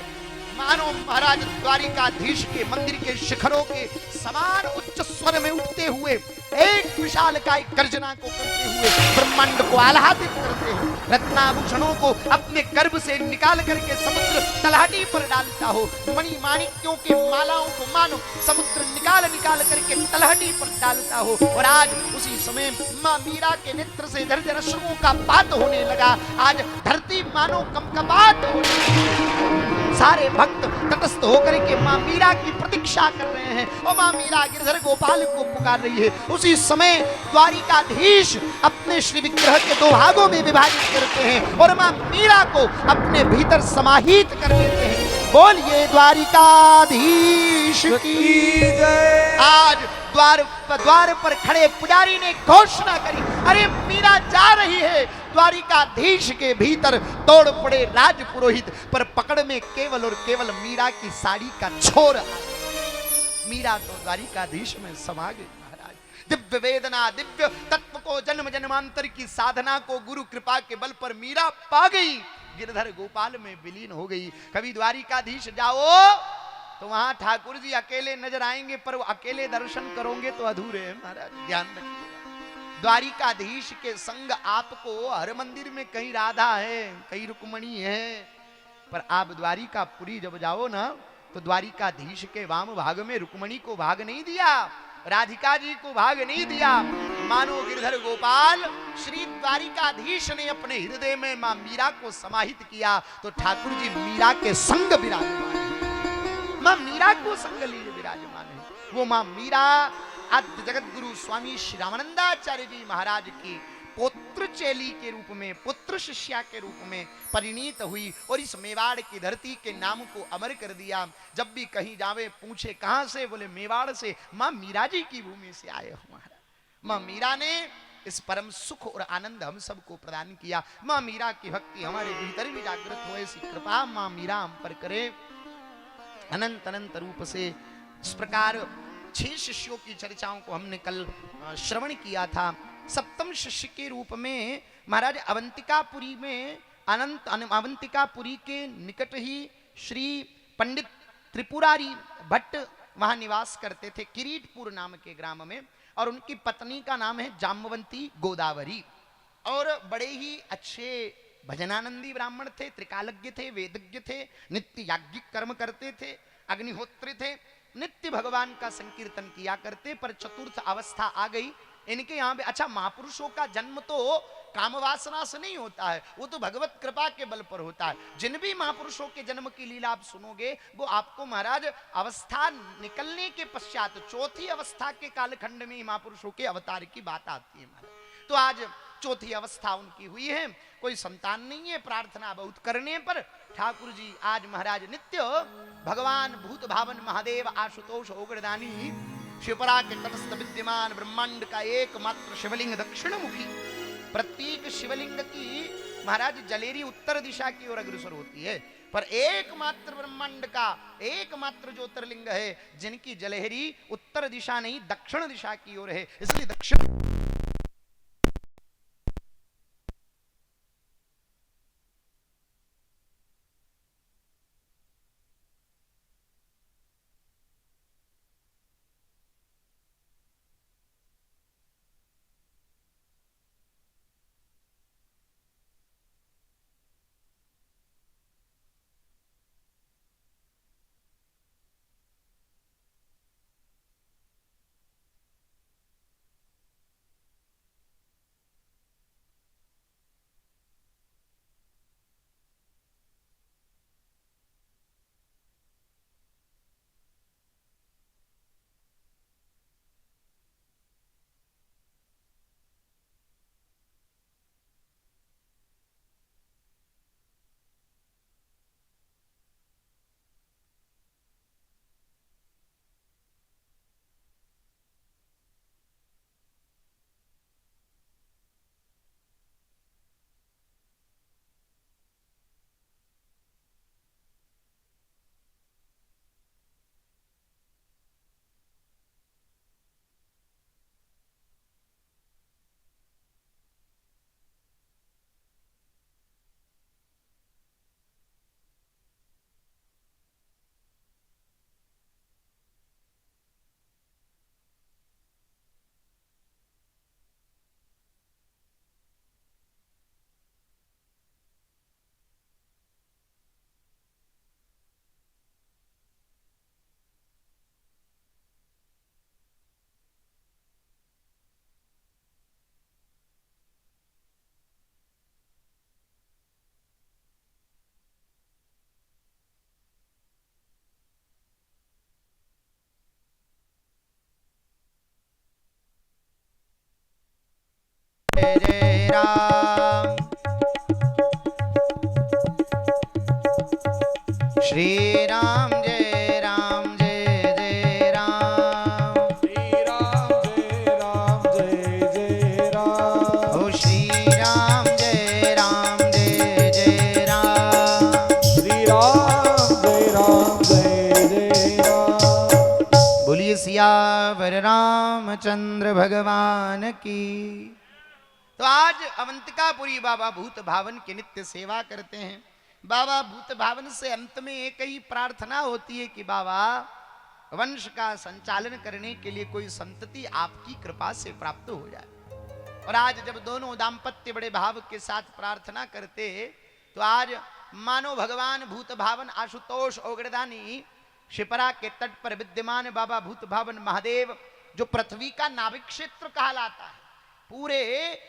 मानो महाराज द्वारिकाधीश के मंदिर के शिखरों के समान उच्च स्वर में उठते हुए एक विशालकाय गर्जना को करते हुए ब्रह्मांड को आह्लादित करते हुए रत्नाभूषणों को अपने गर्भ से निकाल करके समुद्र तलहटी पर डालता हो। मणि माणिक्यों के मालाओं को मानो समुद्र निकाल निकाल करके तलहटी पर डालता हो। और आज उसी समय मां मीरा के नेत्र से झरझर अश्रुओं का पात होने लगा। आज धरती मानो कंपकपात होने लगी। सारे भक्त तटस्थ होकर के मां मीरा की प्रतीक्षा कर रहे हैं और मां मीरा गिरधर गोपाल को पुकार रही है। उसी समय द्वारिकाधीश अपने श्री विग्रह के दो भागों में विभाजित करते हैं और मां मीरा को अपने भीतर समाहित कर लेते हैं। बोलिए द्वारिकाधीश की जय। आज द्वार पर खड़े पुजारी ने घोषणा करी, अरे मीरा जा रही है। द्वारिकाधीश के भीतर दौड़ पड़े राजपुरोहित, पर पकड़ में केवल और केवल मीरा की साड़ी का छोर। मीरा तो द्वारिकाधीश में समा गई। महाराज दिव्य वेदना, दिव्य तत्व को जन्म जन्मांतर की साधना को गुरु कृपा के बल पर मीरा पा गई, गिरधर गोपाल में विलीन हो गई। कभी द्वारिकाधीश जाओ तो वहां ठाकुर जी अकेले नजर आएंगे, पर वो अकेले दर्शन करोगे तो अधूरे हैं। महाराज ध्यान रखिएगा, द्वारिकाधीश के संग आपको हर मंदिर में कहीं राधा है, कहीं रुक्मणी है, पर आप द्वारिकापुरी जब जाओ ना तो द्वारिकाधीश के वाम भाग में रुक्मणी को भाग नहीं दिया, राधिका जी को भाग नहीं दिया। मानो गिरधर गोपाल श्री द्वारिकाधीश ने अपने हृदय में मां मीरा को समाहित किया तो ठाकुर जी मीरा के संग विराजमान है, मां मीरा को संग लिए विराजमान है। वो मां मीरा आद्य जगत गुरु स्वामी श्री रामानंदाचार्य जी महाराज की पुत्र चेली के रूप में, पुत्र शिष्या के रूप में परिणीत हुई और इस मेवाड़ की धरती के नाम को अमर कर दिया। जब भी कहीं जावे पूछे कहां से, बोले मेवाड़ से, मां मीरा जी की भूमि से आए हो। महाराज मां मीरा ने इस परम सुख और आनंद हम सबको प्रदान किया। मां मीरा की भक्ति हमारे भीतर भी जागृत हो, ऐसी कृपा मां मीरा हम पर करे अनंत अनंत रूप से। इस प्रकार 6 शिष्यों की चर्चाओं को हमने कल श्रवण किया था। सप्तम शिष्य के रूप में महाराज अवंतिकापुरी में अवंतिकापुरी के निकट ही श्री पंडित त्रिपुरारी भट्ट वहां निवास करते थे, किरीटपुर नाम के ग्राम में, और उनकी पत्नी का नाम है जाम्बवंती गोदावरी। और बड़े ही अच्छे भजनानंदी ब्राह्मण थे, त्रिकालज्ञ थे, वेदज्ञ थे, नित्य याज्ञिक कर्म करते थे, अग्निहोत्री थे, नित्य भगवान का संकीर्तन किया करते। पर चतुर्थ अवस्था आ गई इनके यहाँ पे। अच्छा, महापुरुषों का जन्म तो काम वासना से नहीं होता है, वो तो भगवत कृपा के बल पर होता है। जिन भी महापुरुषों के जन्म की लीला आप सुनोगे वो आपको महाराज अवस्था निकलने के पश्चात चौथी अवस्था के कालखंड में महापुरुषों के अवतार की बात आती है महाराज। तो आज चौथी अवस्था उनकी हुई है, कोई संतान नहीं है, प्रार्थना बहुत करने पर ठाकुर जी आज महाराज नित्य भगवान भूत भावन महादेव आशुतोष ओगरदानी शिवपरा के तटस्थ विद्यमान ब्रह्मांड का एकमात्र शिवलिंग दक्षिण मुखी, प्रत्येक शिवलिंग की महाराज जलेरी उत्तर दिशा की ओर अग्रसर होती है, पर एकमात्र ब्रह्मांड का एकमात्र ज्योतिर्लिंग है जिनकी जलहरी उत्तर दिशा नहीं दक्षिण दिशा की ओर है। इसलिए दक्षिण जय राम। श्री राम जय राम जय जय राम। श्री राम जय राम जय जय राम। ओ श्री राम जय राम जय जय राम। श्री राम जय राम जय जय राम। बोलिए सियावर रामचंद्र भगवान की। तो आज अवंतिकापुरी बाबा भूत भावन की नित्य सेवा करते हैं। बाबा भूत भावन से अंत में एक ही प्रार्थना होती है कि बाबा वंश का संचालन करने के लिए कोई संतति आपकी कृपा से प्राप्त हो जाए। और आज जब दोनों दाम्पत्य बड़े भाव के साथ प्रार्थना करते तो आज मानो भगवान भूत भावन आशुतोष ओगड़दानी शिपरा के तट पर विद्यमान बाबा भूत भावन महादेव, जो पृथ्वी का नाभिक क्षेत्र कहलाता है, पूरे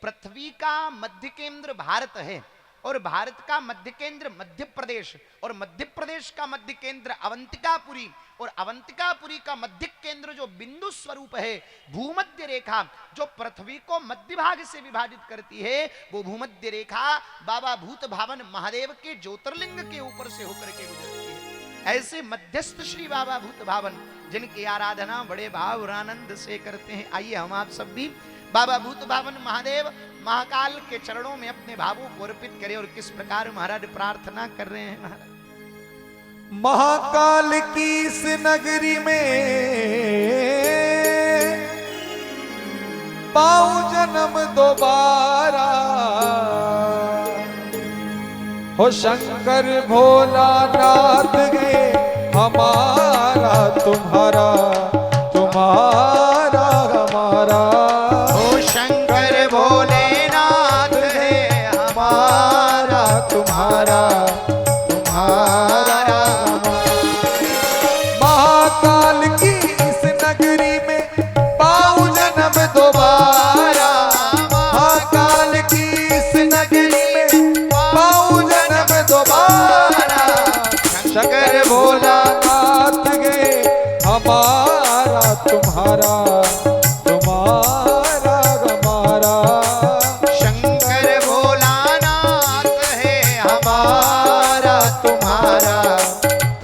पृथ्वी का मध्य केंद्र भारत है और भारत का मध्य केंद्र मध्य प्रदेश और मध्य प्रदेश का मध्य केंद्र अवंतिकापुरी और अवंतिकापुरी का मध्य केंद्र जो बिंदु स्वरूप है भूमध्य रेखा, जो पृथ्वी को मध्य भाग से विभाजित करती है, वो भूमध्य रेखा बाबा भूत भावन महादेव के ज्योतिर्लिंग के ऊपर से होकर के गुजरती है। ऐसे मध्यस्थ श्री बाबा भूत भावन जिनकी आराधना बड़े भाव और आनंद से करते हैं। आइए हम आप सब भी बाबा भूत भावन महादेव महाकाल के चरणों में अपने भावों को अर्पित करें। और किस प्रकार महाराज प्रार्थना कर रहे हैं महाराज। महाकाल की इस नगरी में पाऊं जन्म दोबारा, हो शंकर भोलानाथ गए हमारा तुम्हारा तुम्हारा हमारा। ओ शंकर भोलेनाथ है हमारा तुम्हारा तुम्हारा। महाकाल की इस नगरी में पाऊं जन्म दोबारा, महाकाल की इस नगरी में पाऊं जन्म दोबारा। शंकर भोलानाथ गए हमारा तुम्हारा तुम्हारा हमारा। शंकर भोलानाथ है हमारा तुम्हारा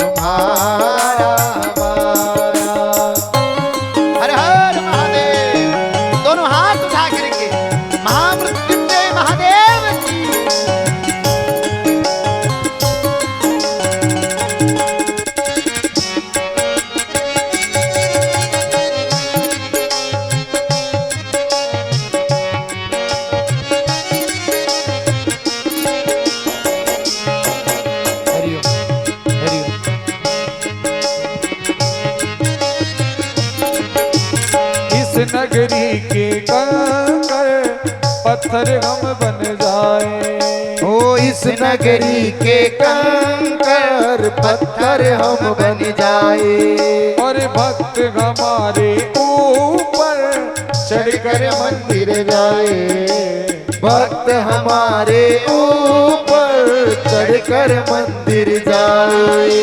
तुम्हारा हमारा। हर हर महादेव। दोनों हाथ उठा करके महामृत्युंजय महादेव की। हरिओम हरिओम। इस नगरी के कंकड़ पत्थर हम बन जाए, ओ इस नगरी के कंकड़ पत्थर हम बन जाए। और भक्त हमारे ऊपर चढ़कर मंदिर जाए, भक्त हमारे ऊपर चढ़कर मंदिर जाए।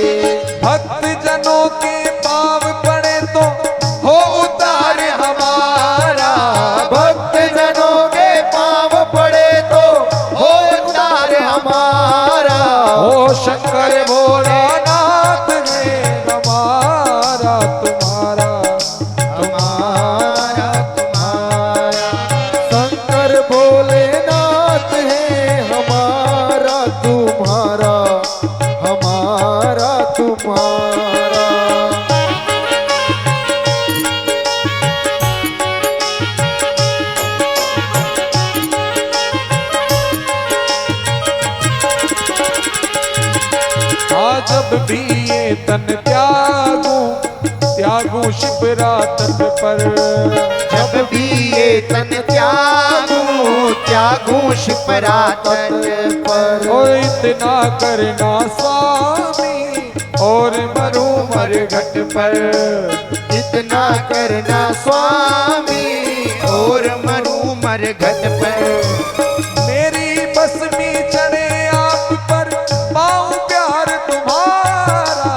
भक्त जनों के पाव पड़े तो हो उतार हमारा, भक्त जनों के पाँव पड़े तो हो उतार हमारा। ओ शंकर भोलानाथ है हमारा तुम्हारा हमारा तुम्हारा। शंकर भोलेनाथ है हमारा तुम्हारा हमारा तुम्हारा। जब भी ये तन त्यागू शिपरा तट पर, जब भी ये तन त्यागू शिपरा तट पर। और इतना करना स्वामी और मरू मर घट पर, इतना करना स्वामी और मरू मर घट पर। मेरी बस में चढ़े आप पर पाऊं प्यार तुम्हारा,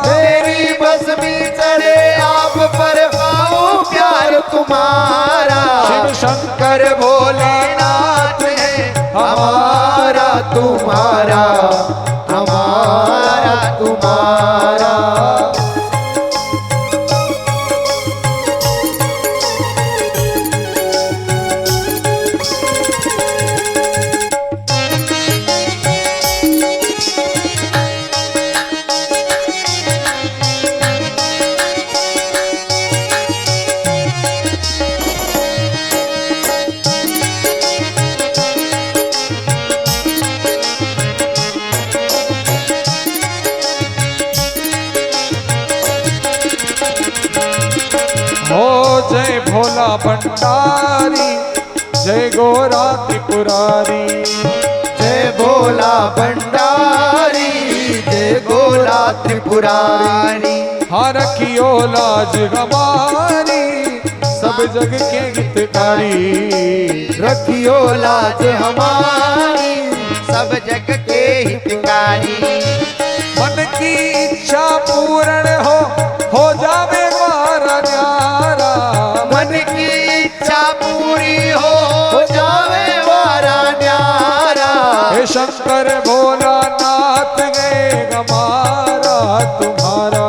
मेरी बस में चढ़े आप पर पाऊं प्यार तुम्हारा। शिव शंकर भोलेनाथ है हमारा तुम्हारा, हमारा तुम्हारा। हो जय भोला भंडारी, जय गोरा त्रिपुरारी। जय भोला भंडारी, जय गोला त्रिपुरारी। हाँ रखियो लाज हमारी, सब जग के हितकारी। रखियो लाज हमारी, सब जग के हितकारी। मन की इच्छा पूर्ण हो जावे मारा न्यारा। मन की इच्छा पूरी हो जावे वारा न्यारा। हे शंकर भोलानाथ गए हमारा तुम्हारा,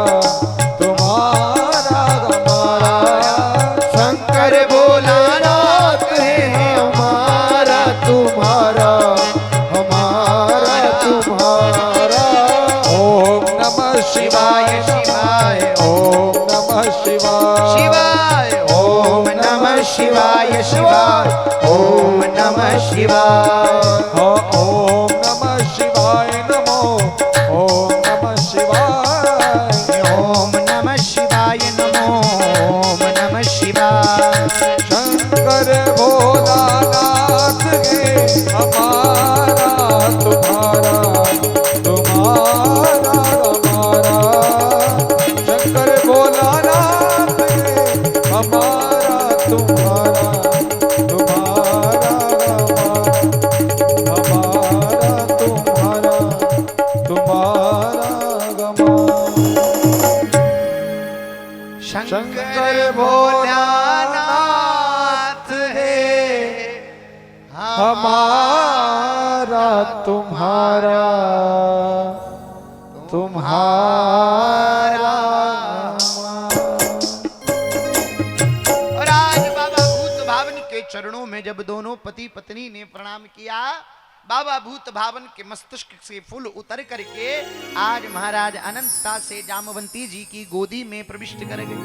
तुम्हारा हमारा। शंकर भोलानाथ है हमारा तुम्हारा, हमारा तुम्हारा। ओम नमः शिवाय शिवाय ओम नमः शिवाय शिवाय ओम नमः शिवाय शिवाय, ओम नमः शिवाय। हाँ ओम नमः शिवाय नमो, ओम नमः शिवाय। ओम नमः शिवाय नमो, ओम नमः शिवाय। शंकर भोलानाथ है हमारा तुम्हारा, तुम्हारा हमारा। शंकर भोलानाथ है हमारा तुम्हारा, तुम्हारा हमारा, तुम्हारा तुम्हारा शंकर भोलानाथ है हमारा तुम्हारा, तुम्हारा। और आज बाबा भूत भावन के चरणों में जब दोनों पति पत्नी ने प्रणाम किया, बाबा भूत भावन के मस्तिष्क से फूल उतर करके आज महाराज अनंतता से जामवंती जी की गोदी में प्रविष्ट कर गए।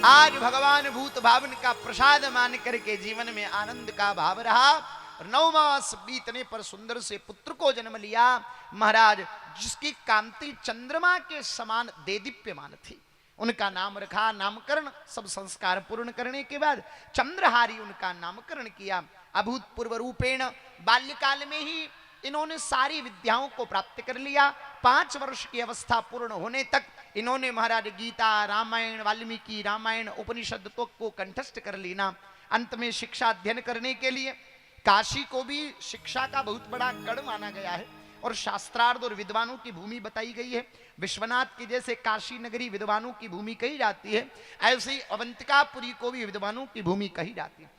आज भगवान भूत भावन का प्रसाद मान करके जीवन में आनंद का भाव रहा। 9 मास बीतने पर सुंदर से पुत्र को जन्म लिया। महाराज जिसकी कांति चंद्रमा के समान देदीप्यमान थी, उनका नाम रखा। नामकरण सब संस्कार पूर्ण करने के बाद चंद्रहारी उनका नामकरण किया। अभूतपूर्व रूपेण बाल्यकाल में ही इन्होंने सारी विद्याओं को प्राप्त कर लिया। 5 वर्ष की अवस्था पूर्ण होने तक इन्होंने महाराज गीता, रामायण, वाल्मीकि रामायण, उपनिषद को कंठस्थ कर लेना। अंत में शिक्षा अध्ययन करने के लिए काशी को भी शिक्षा का बहुत बड़ा गढ़ माना गया है और शास्त्रार्थ और विद्वानों की भूमि बताई गई है। विश्वनाथ की जैसे काशी नगरी विद्वानों की भूमि कही जाती है, ऐसे ही अवंतिकापुरी को भी विद्वानों की भूमि कही जाती है।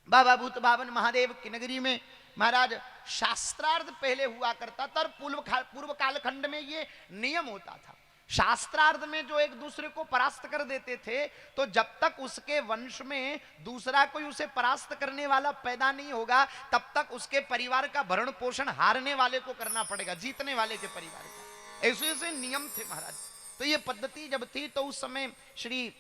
बाबा भूत भावन महादेव की नगरी में महाराज शास्त्रार्थ पहले हुआ करता था और पूर्व कालखंड में ये नियम होता था। शास्त्रार्थ में जो एक दूसरे को परास्त कर देते थे, तो जब तक उसके वंश में दूसरा कोई उसे परास्त करने वाला पैदा नहीं होगा, तब तक उसके परिवार का भरण पोषण हारने वाले को करना पड़ेगा, जीतने वाले के परिवार का। ऐसे ऐसे नियम थे महाराज। तो ये पद्धति जब थी तो उस समय श्री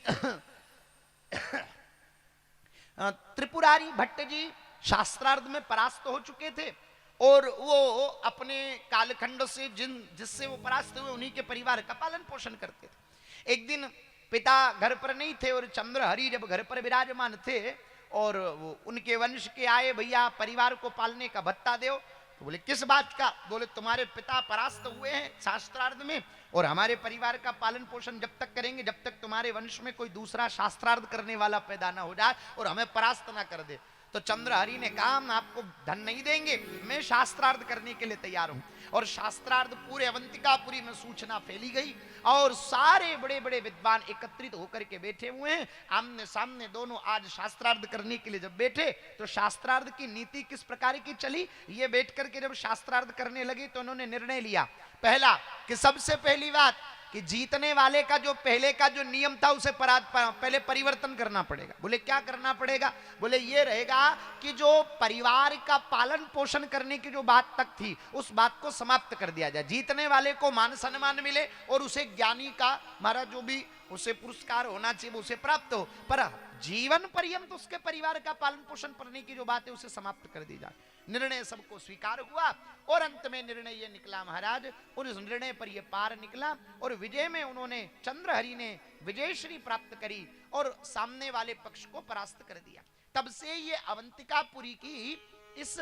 त्रिपुरारी भट्ट जी शास्त्रार्थ में परास्त हो चुके थे और वो अपने कालखंड से जिससे वो परास्त हुए उन्हीं के परिवार का पालन पोषण करते थे। एक दिन पिता घर पर नहीं थे और चंद्रहरि जब घर पर विराजमान थे और वो उनके वंश के आए, भैया परिवार को पालने का भत्ता दो। तो बोले किस बात का? बोले तुम्हारे पिता परास्त हुए हैं शास्त्रार्थ में और हमारे परिवार का पालन पोषण जब तक करेंगे जब तक तुम्हारे वंश में कोई दूसरा शास्त्रार्थ करने वाला पैदा ना हो जाए और हमें परास्त ना कर दे। तो चंद्रहरि ने कहा हम आपको धन नहीं देंगे, मैं शास्त्रार्थ करने के लिए तैयार हूं। और शास्त्रार्थ पूरे अवंतिकापुरी में सूचना फैली गई और सारे बड़े बड़े विद्वान एकत्रित होकर के बैठे हुए हैं आमने सामने दोनों। आज शास्त्रार्थ करने के लिए जब बैठे तो शास्त्रार्थ की नीति किस प्रकार की चली, ये बैठ करके जब शास्त्रार्थ करने लगे तो उन्होंने निर्णय लिया। पहला कि सबसे पहली बात कि जीतने वाले का जो नियम था उसे पहले परिवर्तन करना पड़ेगा। बोले क्या करना पड़ेगा? बोले ये रहेगा कि जो परिवार का पालन पोषण करने की जो बात तक थी उस बात को समाप्त कर दिया जाए। जीतने वाले को मान सम्मान मिले और उसे ज्ञानी का महाराज जो भी उसे पुरस्कार होना चाहिए वो उसे प्राप्त हो, पर जीवन पर्यंत उसके परिवार का पालन पोषण करने की जो बात है उसे समाप्त कर दी जाए। निर्णय सबको स्वीकार हुआ और अंत में निर्णय ये निकला महाराज, और इस निर्णय पर ये पार निकला और विजय में उन्होंने चंद्रहरि ने विजयश्री प्राप्त करी और सामने वाले पक्ष को परास्त कर दिया। तब से ये अवंतिकापुरी की इस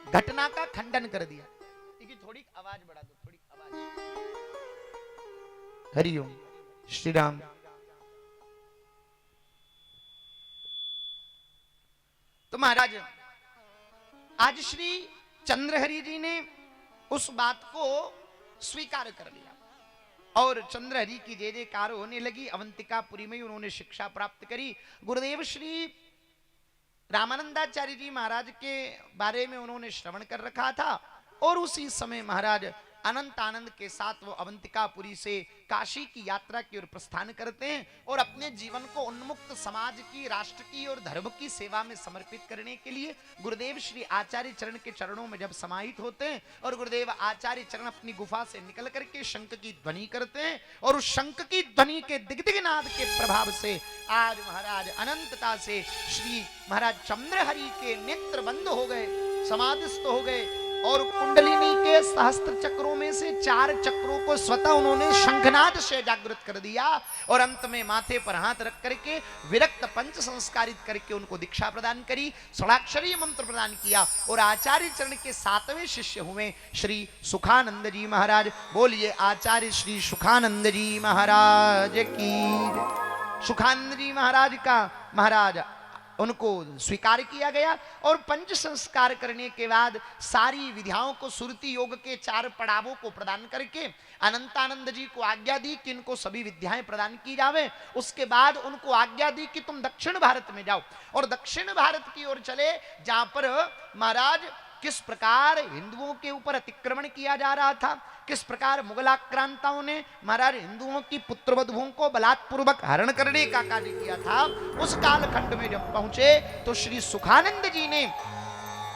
घटना का खंडन कर दिया। थोड़ी आवाज बढ़ा दो, थोड़ी आवाज। हरिओम श्री राम। तो महाराज आज श्री चंद्रहरि जी ने उस बात को स्वीकार कर लिया और चंद्रहरि की जय जयकार होने लगी। अवंतिकापुरी में उन्होंने शिक्षा प्राप्त करी। गुरुदेव श्री रामानंदाचार्य जी महाराज के बारे में उन्होंने श्रवण कर रखा था और उसी समय महाराज अनंत आनंद के साथ वो अवंतिकापुरी से काशी की यात्रा की ओर प्रस्थान करते हैं और अपने जीवन को उन्मुक्त समाज की, राष्ट्र की और धर्म की सेवा में समर्पित करने के लिए गुरुदेव श्री आचार्य चरण के चरणों में जब समाहित होते हैं और गुरुदेव आचार्य चरण अपनी गुफा से निकल करके शंख की ध्वनि करते हैं और उस शंख की ध्वनि के दिग्दिग नाद के प्रभाव से आज महाराज अनंतता से श्री महाराज चंद्रहरि के नेत्र बंद हो गए, समाधिस्थ हो गए और कुंडलिनी के सहस्त्र चक्रों में से 4 चक्रों को स्वतः उन्होंने शंखनाद से जागृत कर दिया और अंत में माथे पर हाथ रख करके विरक्त पंच संस्कारित करके उनको दीक्षा प्रदान करी, षडाक्षरी मंत्र प्रदान किया और आचार्य चरण के 7वें शिष्य हुए श्री सुखानंद जी महाराज। बोलिए आचार्य श्री सुखानंद जी महाराज की। सुखानंद जी महाराज का महाराज उनको स्वीकार किया गया और पंच संस्कार करने के बाद सारी विद्याओं को सुरति योग के 4 पड़ावों को प्रदान करके अनंतानंद जी को आज्ञा दी कि इनको सभी विद्याएं प्रदान की जावे। उसके बाद उनको आज्ञा दी कि तुम दक्षिण भारत में जाओ और दक्षिण भारत की ओर चले जहां पर महाराज किस प्रकार हिंदुओं के ऊपर अतिक्रमण किया जा रहा था, किस प्रकार मुगल आक्रांताओं ने महाराज हिंदुओं की पुत्रवधुओं को बलात्पूर्वक हरण करने का कार्य किया था। उस कालखंड में जब पहुंचे तो श्री सुखानंद जी ने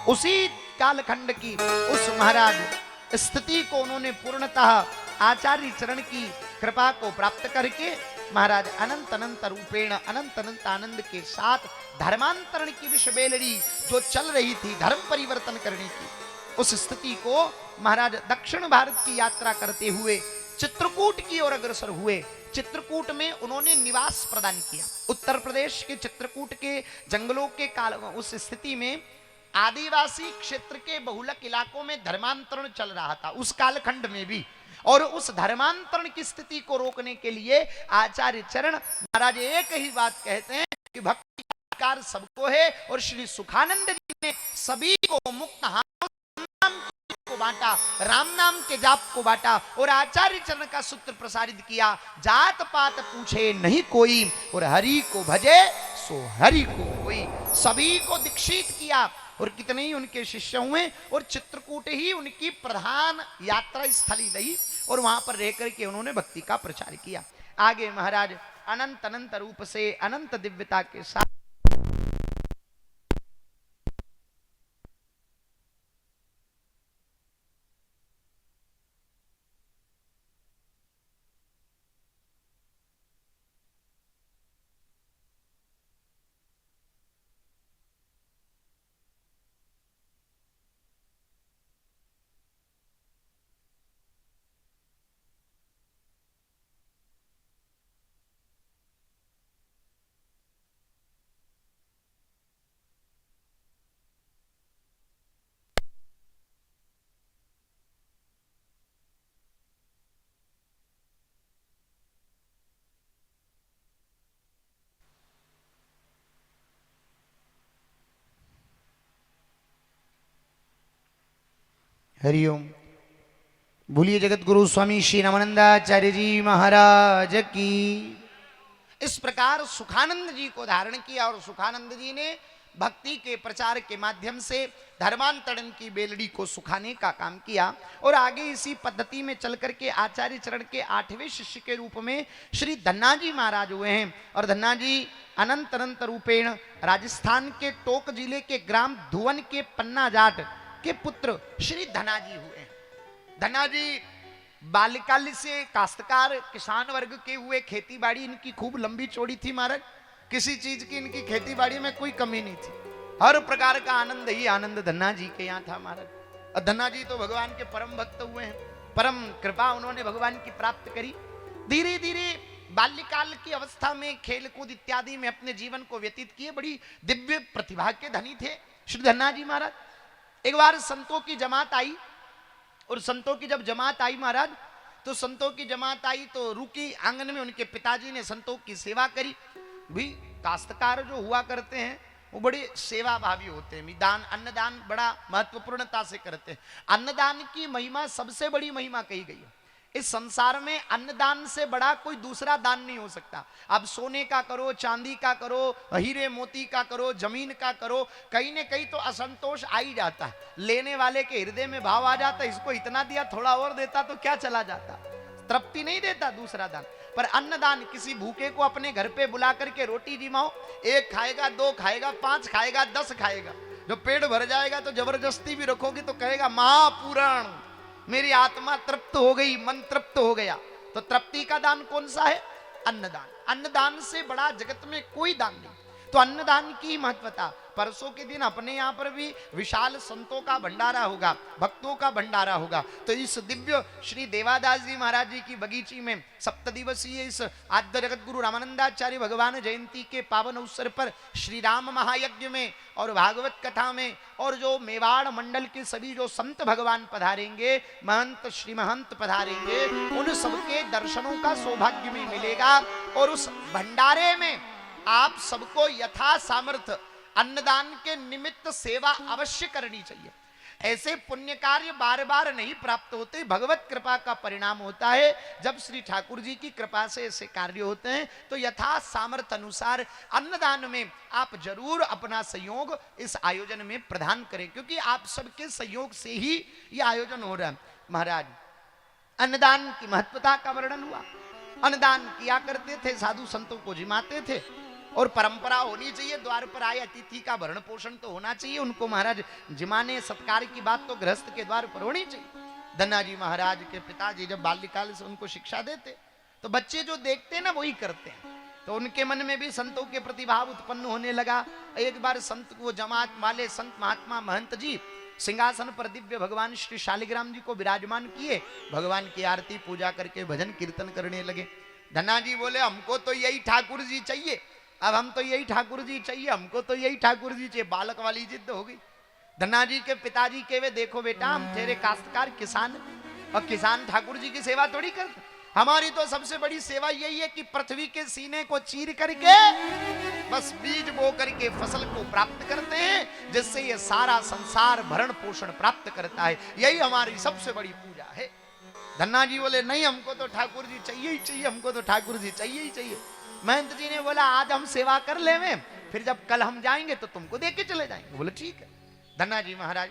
उसी कालखंड की उस महाराज स्थिति को उन्होंने पूर्णतः आचार्य चरण की कृपा को प्राप्त करके महाराज अनंत अनंत रूपेण अनंत अनंत आनंद के साथ धर्मांतरण की विषबेलरी जो चल रही थी धर्म परिवर्तन करने की, उस स्थिति को महाराज दक्षिण भारत की यात्रा करते हुए चित्रकूट की ओर अग्रसर हुए। चित्रकूट में उन्होंने निवास प्रदान किया। उत्तर प्रदेश के चित्रकूट के जंगलों के काल उस स्थिति में आदिवासी क्षेत्र के बहुलक इलाकों में धर्मांतरण चल रहा था उस कालखंड में भी, और उस धर्मांतरण की स्थिति को रोकने के लिए आचार्य चरण महाराज एक ही बात कहते हैं कि भक्ति का अधिकार सबको है और श्री सुखानंद जी ने सभी को मुक्त हाथों को बांटा, राम नाम के जाप को बांटा और आचार्य चरण का सूत्र प्रसारित किया, जात पात पूछे नहीं कोई और हरि को भजे सो हरि को कोई। सभी को दीक्षित किया और कितने ही उनके शिष्य हुए और चित्रकूट ही उनकी प्रधान यात्रा स्थली रही और वहां पर रह करके उन्होंने भक्ति का प्रचार किया। आगे महाराज अनंत अनंत रूप से अनंत दिव्यता के साथ हरिओम। बोलिए जगत गुरु स्वामी श्री रामानंदाचार्य जी महाराज की। इस प्रकार सुखानंद जी को धारण किया और सुखानंद जी ने भक्ति के प्रचार के माध्यम से धर्मांतरण की बेलड़ी को सुखाने का काम किया और आगे इसी पद्धति में चल करके आचार्य चरण के 8वें शिष्य के रूप में श्री धन्ना जी महाराज हुए हैं। और धन्ना जी अनंत अनंत रूपेण राजस्थान के टोक जिले के ग्राम धुवन के पन्ना जाट के पुत्र श्री धन्ना जी हुए हैं। धन्ना जी बाल्यकाल से काश्तकार किसान वर्ग के हुए, खेती बाड़ी इनकी खूब लंबी चौड़ी थी महाराज, किसी चीज की इनकी खेती बाड़ी में कोई कमी नहीं थी, हर प्रकार का आनंद ही आनंद धन्ना जी के यहाँ था महाराज। और धन्ना जी तो भगवान के परम भक्त हुए हैं, परम कृपा उन्होंने भगवान की प्राप्त करी। धीरे धीरे बाल्यकाल की अवस्था में खेल कूद इत्यादि में अपने जीवन को व्यतीत किए। बड़ी दिव्य प्रतिभा के धनी थे श्री धन्ना जी महाराज। एक बार संतों की जमात आई और संतों की जब जमात आई महाराज तो संतों की जमात आई तो रुकी आंगन में उनके पिताजी ने संतों की सेवा करी। भी काश्तकार जो हुआ करते हैं वो बड़े सेवा भावी होते हैं, दान अन्नदान बड़ा महत्वपूर्णता से करते हैं। अन्नदान की महिमा सबसे बड़ी महिमा कही गई है। इस संसार में अन्नदान से बड़ा कोई दूसरा दान नहीं हो सकता। अब सोने का करो, चांदी का करो, हीरे मोती का करो, जमीन का करो, कहीं न कहीं तो असंतोष आ ही जाता है। लेने वाले के हृदय में भाव आ जाता है, इसको इतना दिया थोड़ा और देता तो क्या चला जाता, तृप्ति नहीं देता दूसरा दान। पर अन्नदान, किसी भूखे को अपने घर पे बुला करके रोटी जिमाओ, 1 खाएगा, 2 खाएगा, 5 खाएगा, 10 खाएगा, जो पेट भर जाएगा तो जबरदस्ती भी रखोगे तो कहेगा महापूरण, मेरी आत्मा तृप्त हो गई, मन तृप्त हो गया। तो तृप्ति का दान कौन सा है? अन्नदान। अन्नदान से बड़ा जगत में कोई दान नहीं। तो अन्नदान की महत्वता, परसों के दिन अपने यहाँ पर भी विशाल संतों का भंडारा होगा, भक्तों का भंडारा होगा। तो इस दिव्य श्री देवादास जी महाराज जी की बगीची में 7 दिवसीय इस आद्य जगत गुरु रामानंदाचार्य भगवान जयंती के पावन अवसर पर श्री राम महायज्ञ में और भागवत कथा में और जो मेवाड़ मंडल के सभी जो संत भगवान पधारेंगे, महंत श्री महंत पधारेंगे, उन सबके दर्शनों का सौभाग्य भी मिलेगा। और उस भंडारे में आप सबको यथा सामर्थ्य अन्नदान के निमित्त सेवा अवश्य करनी चाहिए। ऐसे पुण्य कार्य बार बार नहीं प्राप्त होते, भगवत कृपा का परिणाम होता है। जब श्री ठाकुर जी की कृपा से ऐसे कार्य होते हैं तो यथा सामर्थ्य अनुसार अन्नदान में आप जरूर अपना सहयोग इस आयोजन में प्रदान करें, क्योंकि आप सबके सहयोग से ही यह आयोजन हो रहा है। महाराज, अन्नदान की महत्वता का वर्णन हुआ। अन्नदान किया करते थे, साधु संतों को जिमाते थे और परंपरा होनी चाहिए, द्वार पर आए अतिथि का भरण पोषण तो होना चाहिए। उनको महाराज जिमाने सत्कार की बात तो गृहस्थ के द्वार पर होनी चाहिए। धन्ना जी महाराज के पिताजी जब बाल्यकाल से उनको शिक्षा देते तो बच्चे जो देखते हैं ना वही करते हैं। तो उनके मन में भी संतों के प्रति भाव उत्पन्न होने लगा। एक बार संत को जमात वाले संत महात्मा महंत जी सिंहासन पर दिव्य भगवान श्री शालिग्राम जी को विराजमान किए, भगवान की आरती पूजा करके भजन कीर्तन करने लगे। धन्ना जी बोले हमको तो यही ठाकुर जी चाहिए, अब हम तो यही ठाकुर जी चाहिए, हमको तो यही ठाकुर जी चाहिए। बालक वाली जिद हो गई। धन्ना जी के पिताजी के वे देखो बेटा, हम तेरे काश्तकार किसान, और किसान ठाकुर जी की सेवा थोड़ी करते, हमारी तो सबसे बड़ी सेवा यही है कि पृथ्वी के सीने को चीर करके बस बीज बो करके फसल को प्राप्त करते हैं, जिससे ये सारा संसार भरण पोषण प्राप्त करता है। यही हमारी सबसे बड़ी पूजा है। धन्ना जी बोले नहीं, हमको तो ठाकुर जी चाहिए ही चाहिए, हमको तो ठाकुर जी चाहिए ही चाहिए। महंत जी ने बोला आज हम सेवा कर लेवे, फिर जब कल हम जाएंगे तो तुमको दे के चले जाएंगे। बोले ठीक है। धन्ना जी महाराज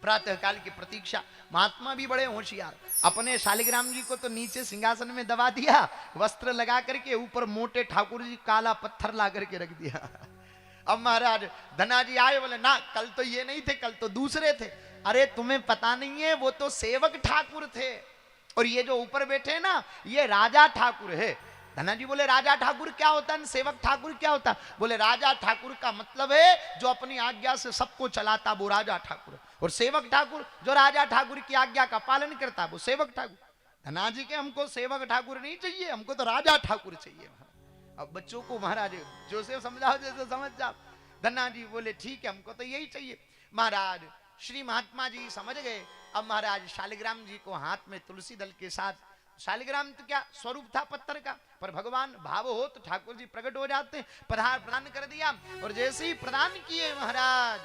प्रातः काल की प्रतीक्षा, महात्मा भी बड़े होशियार, अपने शालिग्राम जी को तो नीचे सिंहासन में दबा दिया, वस्त्र लगा करके ऊपर मोटे ठाकुर जी काला पत्थर ला करके रख दिया। अब महाराज धन्ना जी आए, बोले ना कल तो ये नहीं थे, कल तो दूसरे थे। अरे तुम्हें पता नहीं है, वो तो सेवक ठाकुर थे, और ये जो ऊपर बैठे ना ये राजा ठाकुर है। धन्ना जी बोले राजा ठाकुर क्या होता है, सेवक ठाकुर क्या होता? बोले राजा ठाकुर का मतलब है जो अपनी आज्ञा से सबको चलाता वो राजा ठाकुर, और सेवक ठाकुर जो राजा ठाकुर की आज्ञा का पालन करता वो सेवक ठाकुर। धन्ना जी के हमको सेवक ठाकुर नहीं चाहिए, हमको तो राजा ठाकुर चाहिए। अब बच्चों को महाराज जो से समझाओ जैसे समझ जाओ। धन्ना जी बोले ठीक है, हमको तो यही चाहिए। महाराज श्री महात्मा जी समझ गए। अब महाराज शालिग्राम जी को हाथ में तुलसी दल के साथ, शालिग्राम तो क्या स्वरूप था पत्थर का, पर भगवान भाव हो तो ठाकुर जी प्रकट हो जाते हैं। प्रदान कर दिया, और जैसे ही प्रदान किए महाराज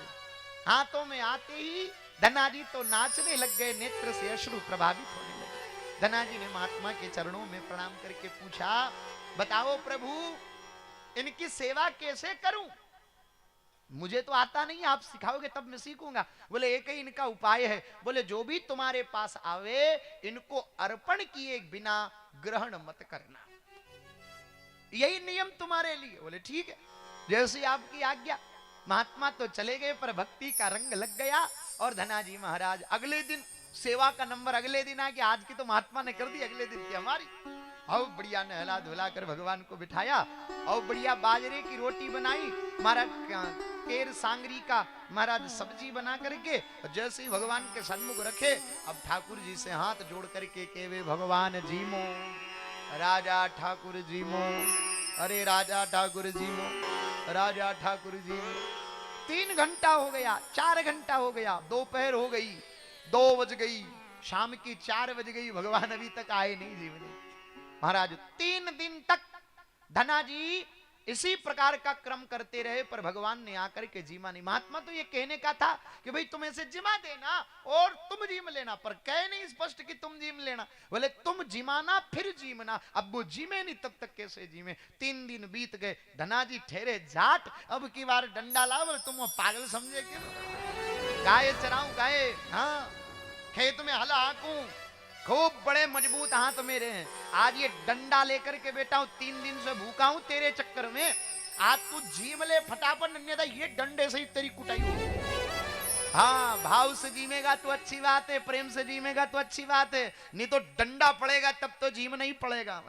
हाथों में आते ही धन्ना जी तो नाचने लग गए, नेत्र से अश्रु प्रभावित होने लगे। धन्ना जी ने महात्मा के चरणों में प्रणाम करके पूछा, बताओ प्रभु इनकी सेवा कैसे करूं? मुझे तो आता नहीं, आप सिखाओगे तब मैं सीखूंगा। बोले एक ही इनका उपाय है। बोले जो भी तुम्हारे पास आवे इनको अर्पण किए बिना ग्रहण मत करना, यही नियम तुम्हारे लिए। बोले ठीक है, जैसी आपकी आज्ञा। महात्मा तो चले गए, पर भक्ति का रंग लग गया। और धनाजी महाराज अगले दिन सेवा का नंबर अगले दिन आ गया। आज की तो महात्मा ने कर दी, अगले दिन की हमारी। और बढ़िया नहला धुला कर भगवान को बिठाया और बढ़िया बाजरे की रोटी बनाई, महाराज केर सांगरी का महाराज सब्जी बना करके जैसे ही भगवान के सन्मुख रखे, अब ठाकुर जी से हाथ जोड़ करके केवे भगवान जीमो, राजा ठाकुर जीमो, अरे राजा ठाकुर जीमो, राजा ठाकुर जीमो। 3 घंटा हो गया, 4 घंटा हो गया, दोपहर हो गई, 2 बज गई, शाम की 4 बज गई, भगवान अभी तक आए नहीं जीवने। महाराज 3 दिन तक धनाजी इसी प्रकार का क्रम करते रहे, पर भगवान ने आकर के जीमा नहीं। महात्मा तो ये कहने का था कि भाई तुम ऐसे जिमा देना और तुम जीम लेना, पर कह नहीं स्पष्ट कि तुम जीम लेना। बोले तुम जिमाना फिर जीमना, अब वो जीमे नहीं तब तक कैसे जीमे। 3 दिन बीत गए, धनाजी ठहरे जाट, अब की बार डंडा लाओ। बोले तुम वो पागल समझे क्यों? गाय चराऊं गाय, हाँ खेत में हल हाकूं, खूब बड़े मजबूत हाथ मेरे हैं। आज ये डंडा लेकर के बैठा हूं, 3 दिन से भूखा हूं तेरे चक्कर में। आज तू जीम ले फटाफट, अन्यथा ये डंडे से ही तेरी कुटाई होगी। हाँ भाव से जीमेगा तो अच्छी बात है, प्रेम से जीमेगा तो अच्छी बात है, नहीं तो डंडा पड़ेगा तब तो जीम नहीं पड़ेगा।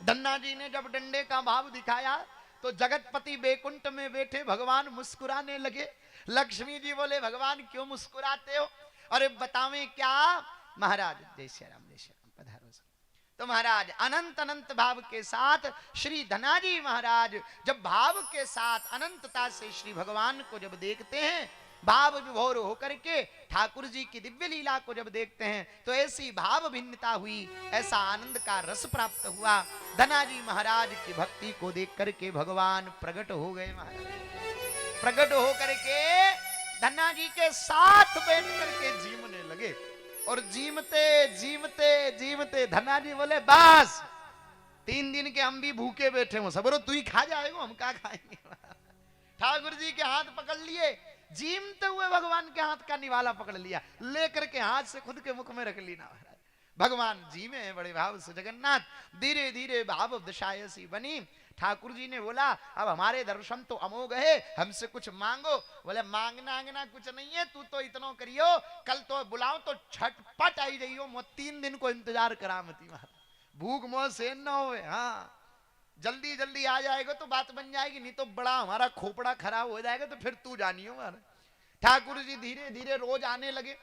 धन्ना जी ने जब डंडे का भाव दिखाया तो जगतपति बैकुंठ में बैठे भगवान मुस्कुराने लगे। लक्ष्मी जी बोले भगवान क्यों मुस्कुराते हो? अरे बतावें क्या महाराज? जय श्री राम, जय श्री राम, पधारो। तो महाराज अनंत अनंत भाव के साथ श्री धनाजी महाराज जब भाव के साथ अनंतता से श्री भगवान को जब देखते हैं, भाव विभोर होकर के ठाकुर जी की दिव्य लीला को जब देखते हैं, तो ऐसी भाव भिन्नता हुई, ऐसा आनंद का रस प्राप्त हुआ। धनाजी महाराज की भक्ति को देख करके भगवान प्रकट हो गए। महाराज प्रकट होकर के धन्ना जी के साथ बैठ करके जीमने लगे। और जीमते जीमते जीमते धन्ना जी बोले बस 3 दिन के हम भी भूखे बैठे हो, सबरो तू ही खा जाएगा, हम क्या खाएंगे। ठाकुर जी के हाथ पकड़ लिए, जीमते हुए भगवान के हाथ का निवाला पकड़ लिया, लेकर के हाथ से खुद के मुख में रख ली। ना भगवान जी में बड़े भाव से जगन्नाथ धीरे धीरे भाव दशा ऐसी बनी। ठाकुर जी ने बोला अब हमारे दर्शन तो अमोघ है, हमसे कुछ मांगो। बोले मांगना आंगना कुछ नहीं है, तू तो इतना करियो, कल तो बुलाओ तो झटपट आई जाइयो, मो 3 दिन को इंतजार करा मती, भूख मोह से न होवे। हाँ जल्दी जल्दी आ जाएगा तो बात बन जाएगी, नहीं तो बड़ा हमारा खोपड़ा खराब हो जाएगा, तो फिर तू जानियो। ठाकुर जी धीरे धीरे रोज आने लगे,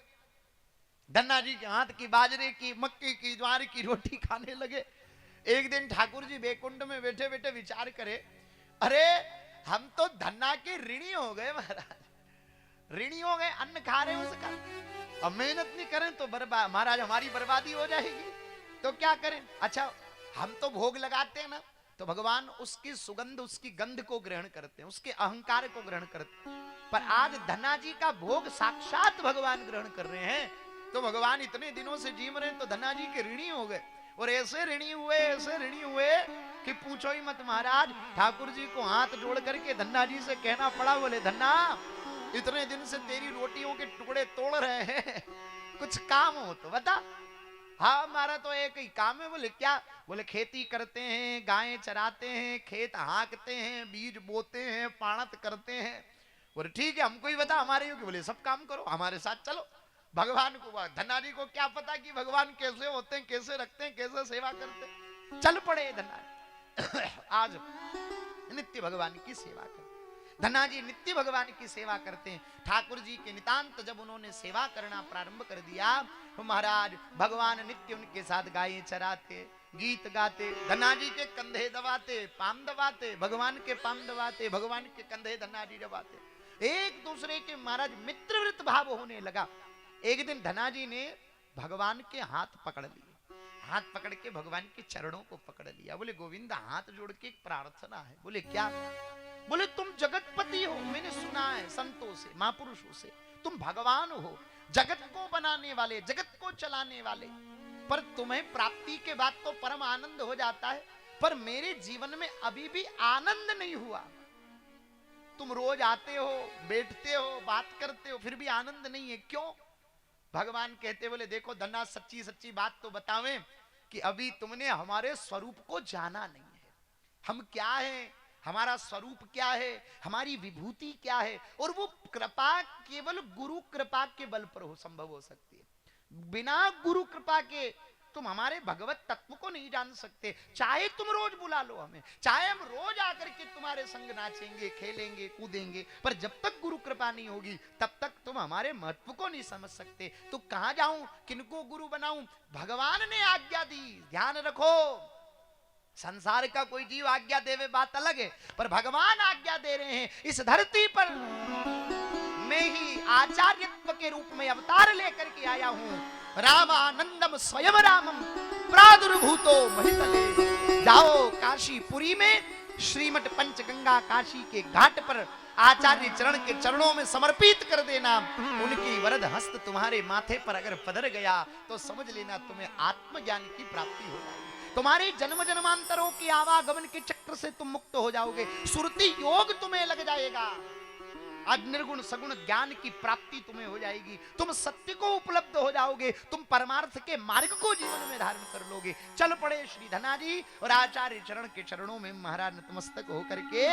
धन्ना जी के हाथ की बाजरे की मक्की की ज्वार की रोटी खाने लगे। एक दिन ठाकुर जी बैकुंठ में बैठे बैठे विचार करे, अरे हम तो धन्ना के ऋणी हो गए महाराज, ऋणी हो गए, अन्न खा रहे हैं उसका, अब मेहनत नहीं करें तो बर्बाद, महाराज हमारी बर्बादी हो जाएगी, तो क्या करें? अच्छा हम तो भोग लगाते हैं ना, तो भगवान उसकी सुगंध उसकी गंध को ग्रहण करते हैं, उसके अहंकार को ग्रहण करते हैं। पर आज धन्ना जी का भोग साक्षात भगवान ग्रहण कर रहे हैं, तो भगवान इतने दिनों से जीव रहे हैं, तो धन्ना जी के ऋणी हो गए। और ऐसे ऋणी हुए कि पूछो ही मत महाराज। ठाकुर जी को हाथ जोड़ करके धन्ना जी से कहना पड़ा, बोले धन्ना इतने दिन से तेरी रोटियों के टुकड़े तोड़ रहे हैं, कुछ काम हो तो बता। हाँ हमारा तो एक ही काम है। बोले क्या? बोले खेती करते हैं, गायें चराते हैं, खेत हाँकते हैं, बीज बोते हैं, पाणत करते हैं। बोले ठीक है हमको ही बता हमारे योग्य। बोले सब काम करो, हमारे साथ चलो। भगवान को, धन्ना जी को क्या पता कि भगवान कैसे होते हैं, कैसे रखते हैं, कैसे सेवा करते हैं। चल पड़े धन्ना आज नित्य भगवान की सेवा करते। धन्ना जी नित्य भगवान की सेवा करते हैं। ठाकुर जी के नितांत जब उन्होंने सेवा करना प्रारंभ कर दिया, तो महाराज भगवान नित्य उनके साथ गायें चराते, गीत गाते, धन्ना जी के कंधे दबाते, पाम दबाते, भगवान के पाम दबाते, भगवान के कंधे धन्ना जी दबाते। एक दूसरे के महाराज मित्रवृत्त भाव होने लगा। एक दिन धन्ना जी ने भगवान के हाथ पकड़ लिए, हाथ पकड़ के भगवान के चरणों को पकड़ लिया। बोले गोविंद हाथ जोड़ के एक प्रार्थना है। बोले क्या? बोले तुम जगतपति हो, मैंने सुना है संतों से, महापुरुषों से, तुम भगवान हो, जगत को बनाने वाले, जगत को चलाने वाले, पर तुम्हें प्राप्ति के बाद तो परम आनंद हो जाता है, पर मेरे जीवन में अभी भी आनंद नहीं हुआ। तुम रोज आते हो, बैठते हो, बात करते हो, फिर भी आनंद नहीं है, क्यों? भगवान कहते बोले देखो धन्ना, सच्ची सच्ची बात तो बतावें कि अभी तुमने हमारे स्वरूप को जाना नहीं है। हम क्या हैं, हमारा स्वरूप क्या है, हमारी विभूति क्या है, और वो कृपा केवल गुरु कृपा के बल पर हो संभव हो सकती है। बिना गुरु कृपा के तुम हमारे भगवत तत्व को नहीं जान सकते। चाहे तुम रोज बुला लो हमें, चाहे हम रोज आकर के तुम्हारे संग नाचेंगे, खेलेंगे, कूदेंगे, पर जब तक गुरु कृपा नहीं होगी तब तक तुम हमारे महत्व को नहीं समझ सकते। तो कहां जाऊं, किनको गुरु बनाऊं? भगवान ने आज्ञा दी, ध्यान रखो। संसार का कोई जीव आज्ञा देवे बात अलग है, पर भगवान आज्ञा दे रहे हैं। इस धरती पर मैं ही आचार्यत्व के रूप में अवतार लेकर के आया हूं। रामानंदम स्वयं रामम प्रादुर्भूतो महितले। जाओ काशीपुरी में श्रीमठ पंचगंगा काशी के घाट पर आचार्य चरण के चरणों में समर्पित कर देना। उनकी वरद हस्त तुम्हारे माथे पर अगर पधर गया तो समझ लेना तुम्हें आत्मज्ञान की प्राप्ति हो जाएगी। तुम्हारे जन्म जन्मांतरों की आवागमन के चक्र से तुम मुक्त हो जाओगे। सुरति योग तुम्हें लग जाएगा। आज निर्गुण सगुण ज्ञान की प्राप्ति तुम्हें हो जाएगी। तुम सत्य को उपलब्ध हो जाओगे। तुम परमार्थ के मार्ग को जीवन में धारण कर लोगे। चल पड़े श्री धना जी और आचार्य चरण के चरणों में महाराज नतमस्तक होकर के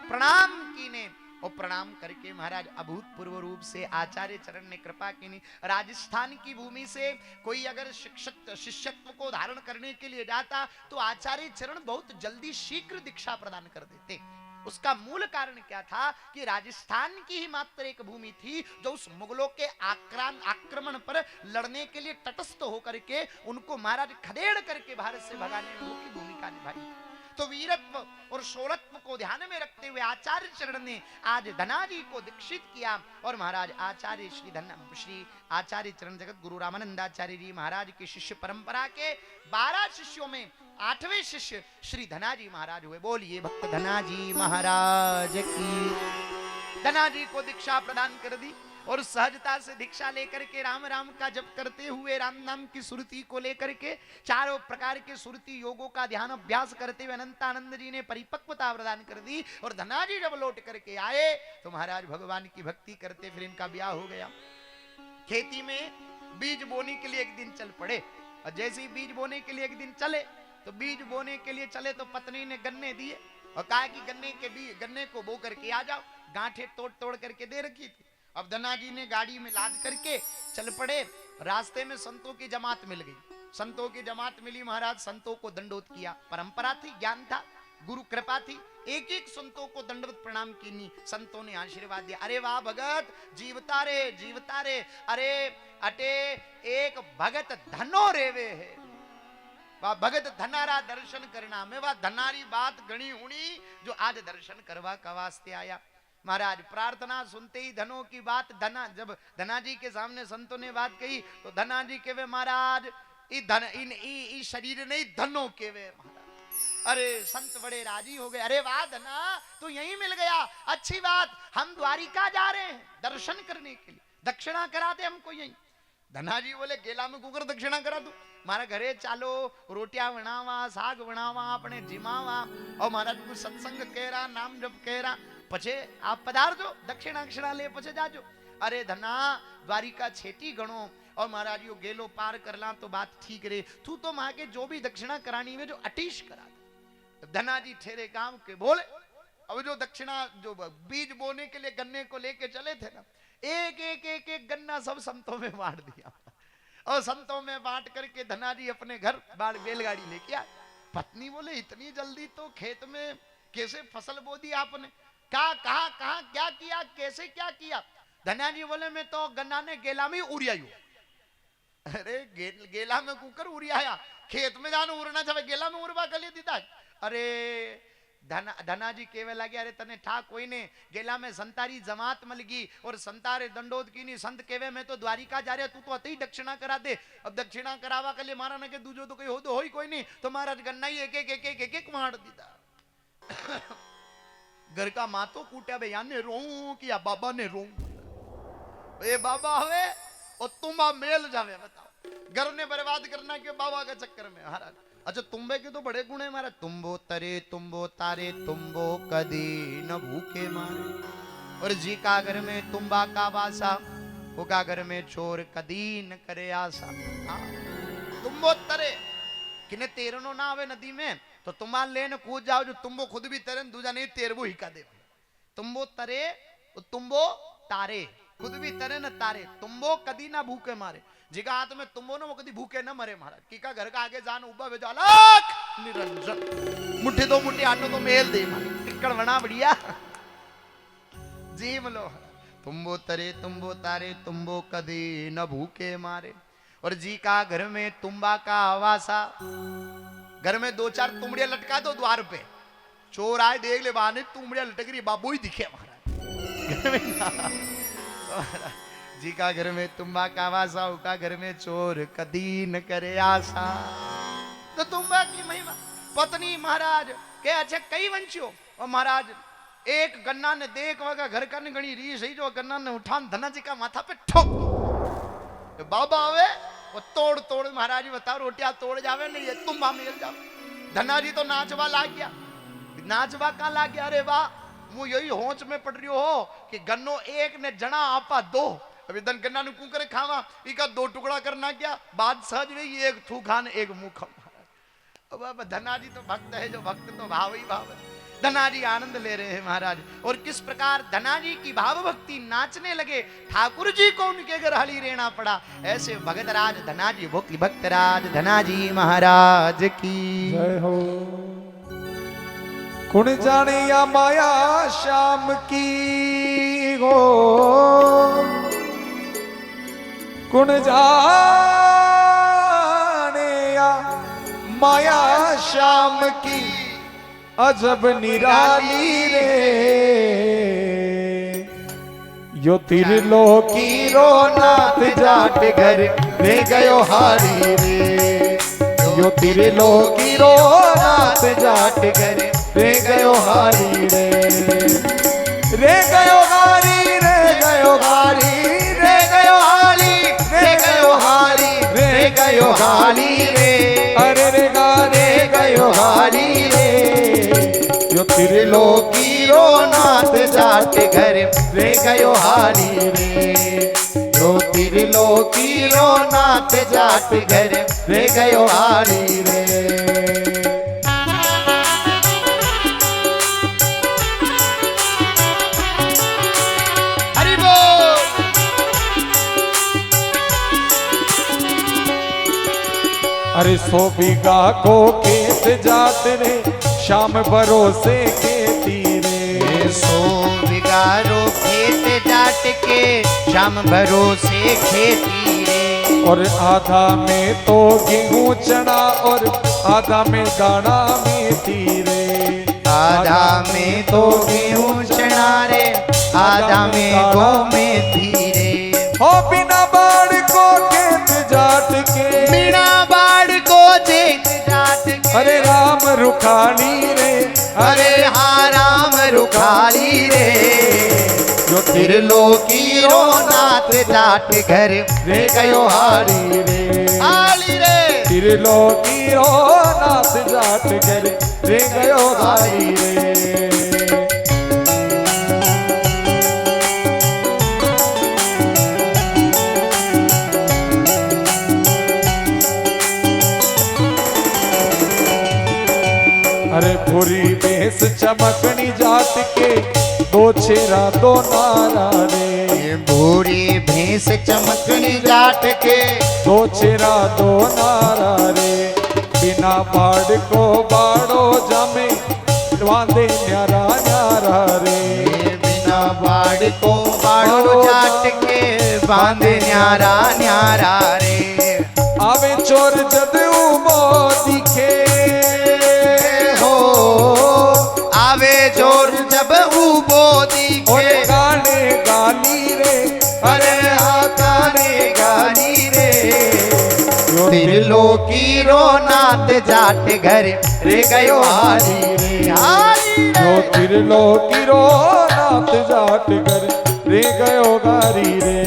प्रणाम कीने। और प्रणाम करके महाराज अभूतपूर्व रूप से आचार्य चरण ने कृपा की। राजस्थान की भूमि से कोई अगर शिष्यत्व को धारण करने के लिए जाता तो आचार्य चरण बहुत जल्दी शीघ्र दीक्षा प्रदान कर देते। उसका मूल कारण क्या था कि राजस्थान की ही मात्र एक भूमि थी जो उस मुगलों के आक्रमण पर लड़ने के लिए तटस्थ होकर के उनको महाराज खदेड़ करके भारत से भगाने में मुख्य भूमिका निभाई। तो वीरत्व और शौरत्व को ध्यान में रखते हुए आचार्य चरण ने आज धना जी को दीक्षित किया। और महाराज आचार्य श्री आचार्य चरण जगत गुरु रामानंदाचार्य जी महाराज के शिष्य परंपरा के 12 शिष्यों में 8वें शिष्य श्री धना जी महाराज हुए। बोलिए भक्त धना जी महाराज की। धना जी को दीक्षा प्रदान कर दी और सहजता से दीक्षा लेकर के राम राम का जप करते हुए राम नाम की सुरति को लेकर के चारों प्रकार के सुरति योगों का ध्यान अभ्यास करते हुए अनंतानंद जी ने परिपक्वता प्रदान कर दी। और धना जी जब लौट करके आए तो महाराज भगवान की भक्ति करते फिर इनका ब्याह हो गया। खेती में बीज बोने के लिए एक दिन चल पड़े और जैसे ही बीज बोने के लिए एक दिन चले तो बीज बोने के लिए चले तो पत्नी ने गन्ने दिए और कहा कि गन्ने को बो करके आ जाओ। गांठे तोड़ तोड़ करके दे रखी थी। अब धना जी ने गाड़ी में लाद करके चल पड़े। रास्ते में संतों की जमात मिल गई। संतों की जमात मिली, महाराज संतों को दंडोत किया। परंपरा थी, ज्ञान था, गुरु कृपा थी। एक एक संतों को दंडवत प्रणाम कीनी। संतों ने आशीर्वाद दिया। अरे वाह भगत, जीवता रे जीवता रे। अरे अटे एक भगत धनो रेवे है। वाह भगत धनारा दर्शन करना में वाह धनारी बात गणी हुणी जो आज दर्शन करवा का वास्ते आया। महाराज प्रार्थना सुनते ही धनों की बात जब धना जी के सामने संतों ने बात कही तो धना जी के वे महाराज इन शरीर नहीं धनों के वे महाराज। अरे संत बड़े राजी हो गए। अरे वाह धना तू यहीं मिल गया, अच्छी बात। हम द्वारिका जा रहे हैं दर्शन करने के लिए, दक्षिणा करा दे हमको यहीं। धना जी बोले गेला में कुकर दक्षिणा करा दू, मारा घरे चालो, रोटिया बनावा, साग बनावा, अपने जिमावा और महाराज को सत्संग कह रहा, नाम जप कह रहा, पछे आप पधार दो, दक्षिणा ले पछे जाजो। अरे धना द्वारिका छेटी गणो और महाराज यो गेलो पार करला तो बात ठीक रे। तू तो मां के जो भी दक्षिणा करानी में जो अटीश करा दे। धना जी ठहरे गांव के बोले। अब जो दक्षिणा जो बीज बोने के लिए गन्ने को लेके चले थे ना, एक गन्ना सब संतों में बांट दिया और संतों में बांट करके धना जी अपने घर बैलगाड़ी लेके आए। पत्नी बोले इतनी जल्दी तो खेत में कैसे फसल बो दी आपने? कहा क्या किया, कैसे क्या किया? धना जी बोले मैं तो गन्ना ने गेला में उड़ियायू। अरे गेला में कुकर उड़ियाया, खेत में जानो उड़ना छे, गेला में उड़वा कर दीदा। अरे धना जी केवे लगे अरे तने ठा कोई ने गेला में संतारी जमात मलगी और संतारे दंडोत की नहीं। संत केवे मैं तो द्वारिका जा रहे, तू तो अति दक्षिणा करा दे। अब दक्षिणा करावा के लिए मारा न के दूजो तो कोई हो तो होई कोई नहीं। तो महाराज गन्ना ही एक एक मार दीदा। घर का माँ तो कूटा भैया ने रो कि या बाबा ने रो ए बाबा हवे और तुम आ मेल जावे बताओ घर ने बर्बाद करना क्यों बाबा के चक्कर में महाराज। अच्छा तुम्बे के तो बड़े गुण है महाराज, तुम्बो तरे तुम्बो तारे तुम्बो कदी न भूखे मारे। और जी का घर में तुम्बा का वासा होगा घर में चोर कदी न करे आशा। तुम्बो तरे किने तैरनो ना आवे नदी में तो तुमान लेने कूद जाओ, जो तुम्बो खुद भी तैरे दूजा नहीं तैरबो ही का दे। तुम्बो तरे तुम्बो तारे खुद भी तरे न तारे, तुम्बो कदी ना भूखे मारे। जिका हाथ में तुम्बो ना वो कदी भूखे न मरे महाराज। किका घर का आगे जान उबा वे अलग निरंजन मुट्ठी दो मुट्ठी आटो तो मेल दे महाराज टिक्कड़ बना बढ़िया जीव लो। तुम्बो तरे तुम्बो तारे तुम्बो कदी न भूखे मारे। और जी का घर में तुम्बा का आवासा, घर में दो चार तुमड़िया लटका दो द्वार पे, चोर आए देख ले बाने तुमड़िया लटक रही बाबू ही दिखे महाराज। जी का घर में तुम्बा का आवासा उका घर में चोर कदी न करे आशा। तो तुम्बा की महिमा पत्नी महाराज के अच्छा कई वंशियों और महाराज एक गन्ना ने देख वगा घर का गणी री सही जो गन्ना ने उठान धना जी का माथा पे ठोक तो बाबा आवे वो तोड़ तोड़ महाराज बताओ रोटियां तोड़ जावे नहीं ये तुम मेल जाओ। धना जी तो नाचवा लाग गया, नाचवा का लाग गया। अरे वाह मु यही होंच में पड़ रही हो कि गन्नो एक ने जना आपा दो, अभी दन गन्ना ने कू करे खावा इका दो टुकड़ा करना क्या बात सहज रही, एक थू खान एक मुंह खा। अब धना जी तो भक्त है, जो भक्त तो भाव ही भाव है। धना जी आनंद ले रहे हैं महाराज। और किस प्रकार धना जी की भाव भक्ति नाचने लगे, ठाकुर जी को उनके घर हली रहना पड़ा। ऐसे भगतराज धना जी भक्ति भक्तराज धना जी महाराज की जय हो। कुण जाने या माया श्याम की हो, कुण जाने या माया श्याम की अजब निराली रे। यो त्रिलोकी रो नाथ जाट घर रे गयो हारी रे। यो त्रिलोकी रो नाथ जाट घर रे गयो हारी रे। रे गयो हारी रे गयो हारी रे गयो हारी रे गयो हारी रे गयो हारी रे। अरे रे गा रे गयो हारी रे। यो त्रिलोकी रो नाथ जाट घर रे गयो हारी रे। यो त्रिलोकी रो नाथ जाट घर रे गयो हारी रे। हरि बोल। अरे 100 बीघा को खेत जात रे शाम भरोसे खेती रे। 100 बिगारो खेत जाट के शाम भरोसे खेती रे। और आधा में तो गेहूं चना और आधा में दाना मेथी रे। आधा में तो गेहूं चना रे आधा में गो मेथी रे। हो बिना बाढ़ को खेत जाट के, बिना बाढ़ को खेत जाट के। अरे राम रुखाली रे। अरे हाँ राम रुखाली रे। जो त्रिलोकी रो नाथ जाट घर रे गयो हारी रे। हाली रे। त्रिलोकी रो नाथ जाट घर रे गयो हारी रे। अरे भूरी बेस चमकनी जात के दो छेरा दो नारा रे। भूरी भैंस चमकनी जाट के दो छेरा दो नारा रे। बिना बाढ़ को बाड़ो जमे वांदे न्यारा न्यारा रे। बिना बाढ़ को बाड़ो जाट के बांधे न्यारा न्यारा रे। आवे चोर जद उबो दिखे हो आवे चोर जब उबो दिखे। और गाने गाली रे। अरे हाँ गाने गाली रे। त्रिलोकी रो नाथ जाट घर रे गयो हारी रे हारी जो त्रिलोकी रो नाथ जाट घर रे गयो गारी रे।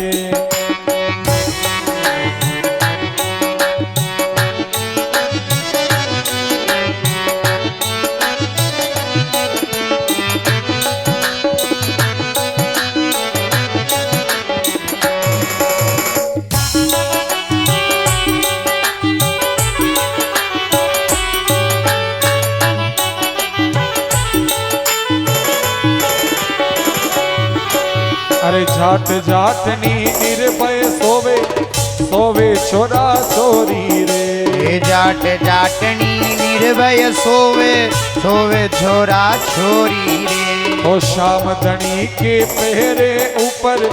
अरे जाट जाटनी निर्भय सोवे सोवे छोरा छोरी रे। जाट जाटनी निर्भय सोवे सोवे छोरा छोरी रे। ओ शाम धनी के पहरे ऊपर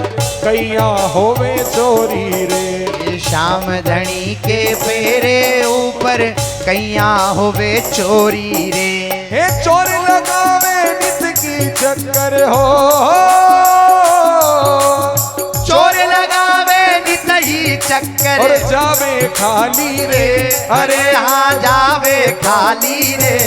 कैया होवे चोरी रे। शाम धनी के पहरे ऊपर कैया होवे चोरी रे। हे चोर लगावे नित की चक्कर हो, चोर लगावे नित ही चक्कर और जावे खाली रे। अरे हाँ जावे खाली रे।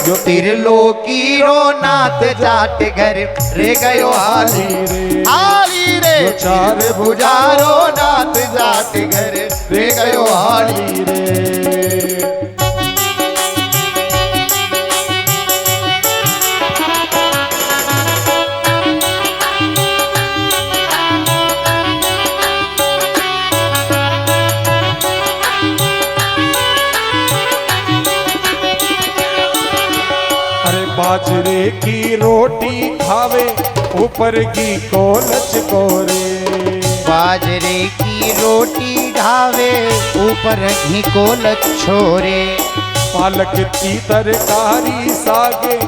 जो त्रिलोकी रो नाथ जाट घर रे गयो हाली रे हाली रे। जो चार भुजारो नाथ जाट घर रे गयो हाली रे। बाजरे की रोटी खावे ऊपर घी को लचकोरे। बाजरे की रोटी ढावे ऊपर घी को लछोरे। पालक की तरकारी सागे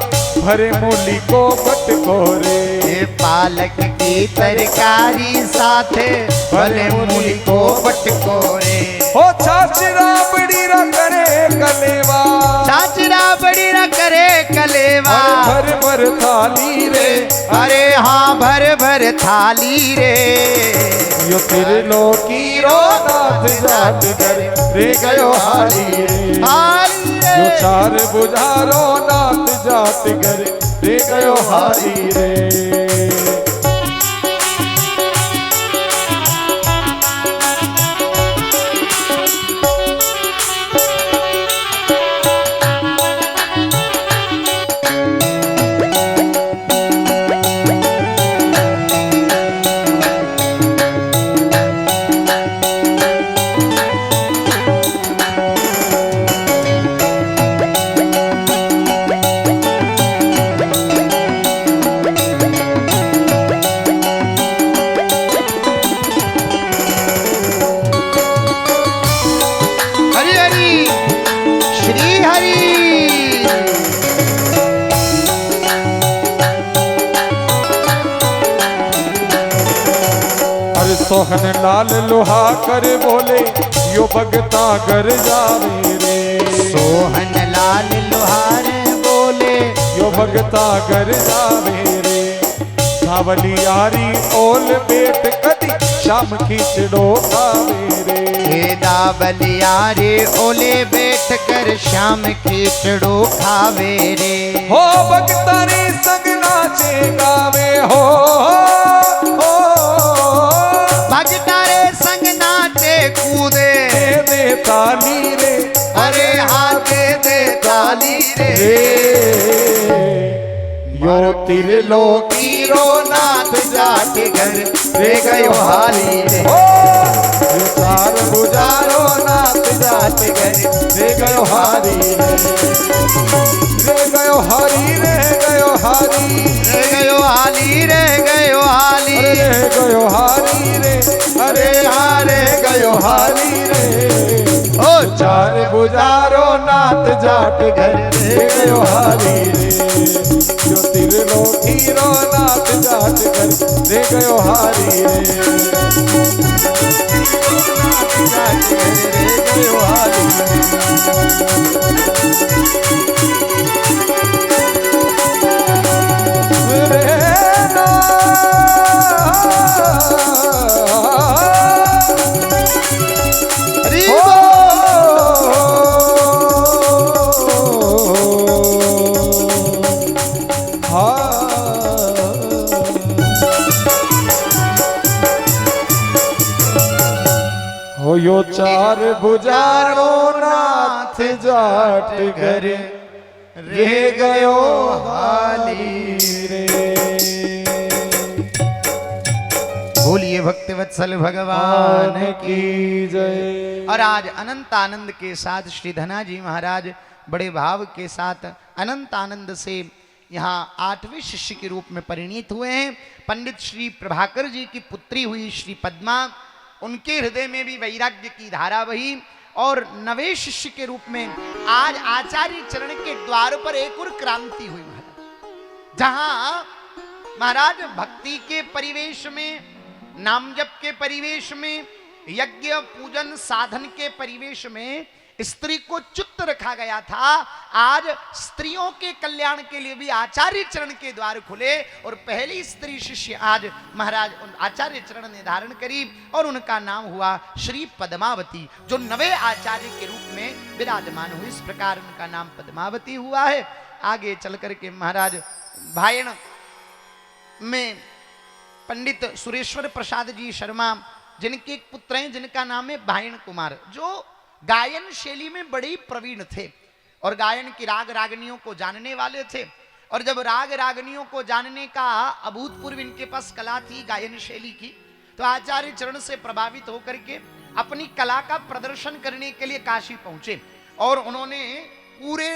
भरे मूली को बटकोरे। पालक की तरकारी साथे भरे मूली को बटकोरे। हो छाछरा बड़ी रा करे कलेवा, छाछरा बड़ी रा करे कलेवा। भर भर थाली रे। अरे हाँ भर भर थाली रे। यो त्रिलोकी रो नाथ जाट घर रे गयो हाली रे हाली रे। जो चार बुझारो नाथ जाट घर रे गयो हाली रे। सोहन लाल लोहा कर बोले यो भगता घर जावे रे। सोहन लाल लोहार बोले यो भगता घर जावे रे। सावली यारी ओल बेट कदी शाम खींचड़ो खावे रे। हे दावलियारे ओले बैठ कर शाम खींचड़ो खावे रे। हो भगता रे संग नाचे गावे हो, भगतारे संग नाचे कूदे दे ताली रे। अरे हाथे दे ताली रे। यो त्रिलोकी रो नाथ जाके घर रे गयो हाली रे। यो चार बुझारो नाथ जाके घर रे गयो हारी रे। रे गयो हारी रे गयो हारी रे गयो हाली रे गयो हाली रे गयो हारी रे। अरे हारे गयो हारी रे। ओ चार बुझारो नाथ जाट घर रे गयो हारी रे। जो त्रिलोकी रो नाथ जाट घर रे गयो हारी रे। जाके घर रे गयो हाली रे ना हरि बोल। होयो चार भुजारो नाथ जाट घर रे गयो हाली रे। बोलिए भक्त वत्सल भगवान की। की जय। और आज अनंत आनंद के साथ श्री धनाजी महाराज बड़े भाव के साथ अनंत आनंद से यहाँ 8वें शिष्य के रूप में परिणित हुए हैं। पंडित श्री प्रभाकर जी की पुत्री हुई श्री पद्मा, उनके हृदय में भी वैराग्य की धारा बही और 9वें शिष्य के रूप में आज आचार्य चरण के द्वार पर एक और क्रांति हुई महाराज। जहां महाराज भक्ति के परिवेश में, नाम जप के परिवेश में, यज्ञ पूजन साधन के परिवेश में स्त्री को चुप रखा गया था, आज स्त्रियों के कल्याण के लिए भी आचार्य चरण के द्वार खुले और पहली स्त्री शिष्य आज महाराज आचार्य चरण ने धारण करी और उनका नाम हुआ श्री पद्मावती, जो 9वें आचार्य के रूप में विराजमान हुई। इस प्रकार उनका नाम पद्मावती हुआ है। आगे चल करके महाराज भायण में पंडित सुरेश्वर प्रसाद जी शर्मा, जिनके एक पुत्र हैं जिनका नाम है भायण कुमार, जो गायन शैली में बड़े प्रवीण थे और गायन की राग रागनियों को जानने वाले थे। और जब राग रागनियों को जानने का अभूतपूर्व इनके पास कला थी गायन शैली की, तो आचार्य चरण से प्रभावित होकर के अपनी कला का प्रदर्शन करने के लिए काशी पहुंचे और उन्होंने पूरे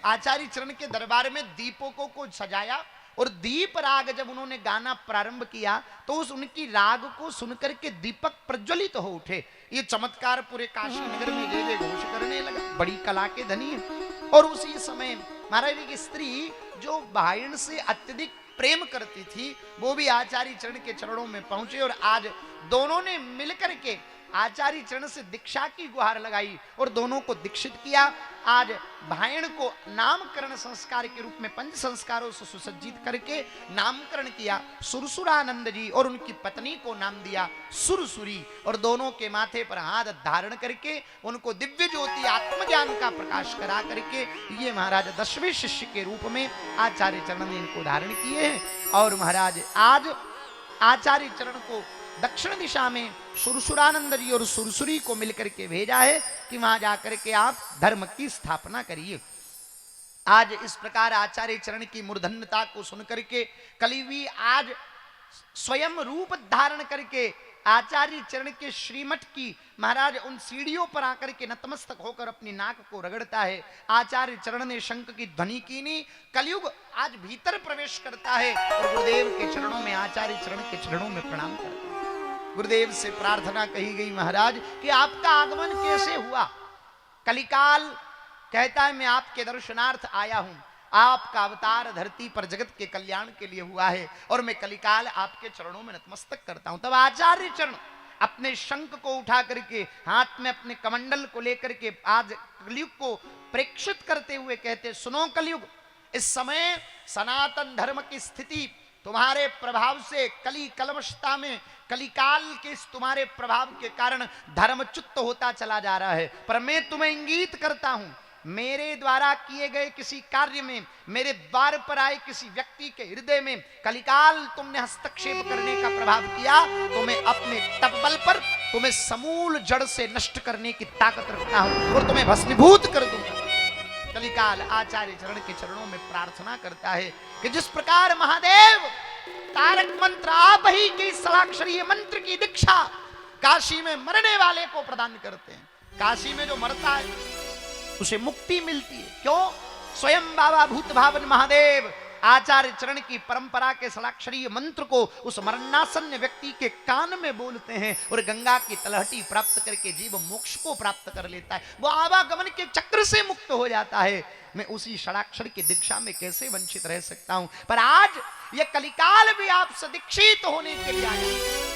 आचार्य चरण के दरबार में दीपकों को सजाया और दीप राग जब उन्होंने गाना प्रारंभ किया तो उस उनकी राग को सुनकर के दीपक प्रज्वलित हो उठे। ये चमत्कार पूरे काशी नगर में जय जय घोष करने लगा। बड़ी कला के धनी है। और उसी समय महाराज की स्त्री जो भायण से अत्यधिक प्रेम करती थी, वो भी आचार्य चरण के चरणों में पहुंचे और आज दोनों ने मिलकर के आचार्य चरण से दीक्षा की गुहार लगाई और दोनों को दीक्षित किया। आज भायण को नामकरण संस्कार के रूप में 5 संस्कारों से सुसज्जित करके नामकरण किया। सुरसुरानंद जी और उनकी पत्नी को नाम दिया सुरसुरी और दोनों के माथे पर हाथ धारण करके उनको दिव्य ज्योति आत्मज्ञान का प्रकाश करा करके ये महाराज 10वें शिष्य के रूप में आचार्य चरण ने इनको धारण किए हैं। और महाराज आज आचार्य चरण को दक्षिण दिशा में सुरसुरानंद जी और सुरसुरी को मिलकर के भेजा है कि वहां जाकर के आप धर्म की स्थापना करिए। आज इस प्रकार आचार्य चरण की मूर्धन्यता को सुनकर के कलिवी आज स्वयं रूप धारण करके आचार्य चरण के श्रीमठ की महाराज उन सीढ़ियों पर आकर के नतमस्तक होकर अपनी नाक को रगड़ता है। आचार्य चरण ने शंख की ध्वनि कीनी। कलयुग आज भीतर प्रवेश करता है और गुरुदेव के चरणों में, आचार्य चरण के चरणों में प्रणाम करता है। गुरुदेव से प्रार्थना कही गई महाराज कि आपका आगमन कैसे हुआ। कलिकाल कहता है मैं आपके दर्शनार्थ आया हूं, आपका अवतार धरती पर जगत के कल्याण के लिए हुआ है और मैं कलिकाल आपके चरणों में नतमस्तक करता हूं। तब आचार्य चरण अपने शंख को उठा करके हाथ में अपने कमंडल को लेकर के आज कलयुग को प्रेक्षित करते हुए कहते, सुनो कलयुग, इस समय सनातन धर्म की स्थिति तुम्हारे प्रभाव से कली कलमशता में, कलिकाल के इस तुम्हारे प्रभाव के कारण धर्मच्युत होता चला जा रहा है। पर मैं तुम्हें इंगित करता हूं, मेरे द्वारा किए गए किसी कार्य में, मेरे द्वार पर आए किसी व्यक्ति के हृदय में कलिकाल तुमने हस्तक्षेप करने का प्रभाव किया तो मैं अपने तपबल पर तुम्हें समूल जड़ से नष्ट करने की ताकत रखता हूं और तुम्हें भस्मीभूत कर दूंगा। कलिकाल आचार्य चरण के चरणों में प्रार्थना करता है कि जिस प्रकार महादेव तारक मंत्र आप ही के षडाक्षरीय मंत्र की दीक्षा काशी में मरने वाले को प्रदान करते हैं। काशी में जो मरता है उसे मुक्ति मिलती है। क्यों? स्वयं बाबा भूत भावन महादेव आचार्य चरण की परंपरा के षडाक्षरीय मंत्र को उस मरणासन्न व्यक्ति के कान में बोलते हैं और गंगा की तलहटी प्राप्त करके जीव मोक्ष को प्राप्त कर लेता है, वो आवागमन के चक्र से मुक्त हो जाता है। मैं उसी षडाक्षर की दीक्षा में कैसे वंचित रह सकता हूं। पर आज ये कलिकाल भी आपसे दीक्षित होने के लिए आया।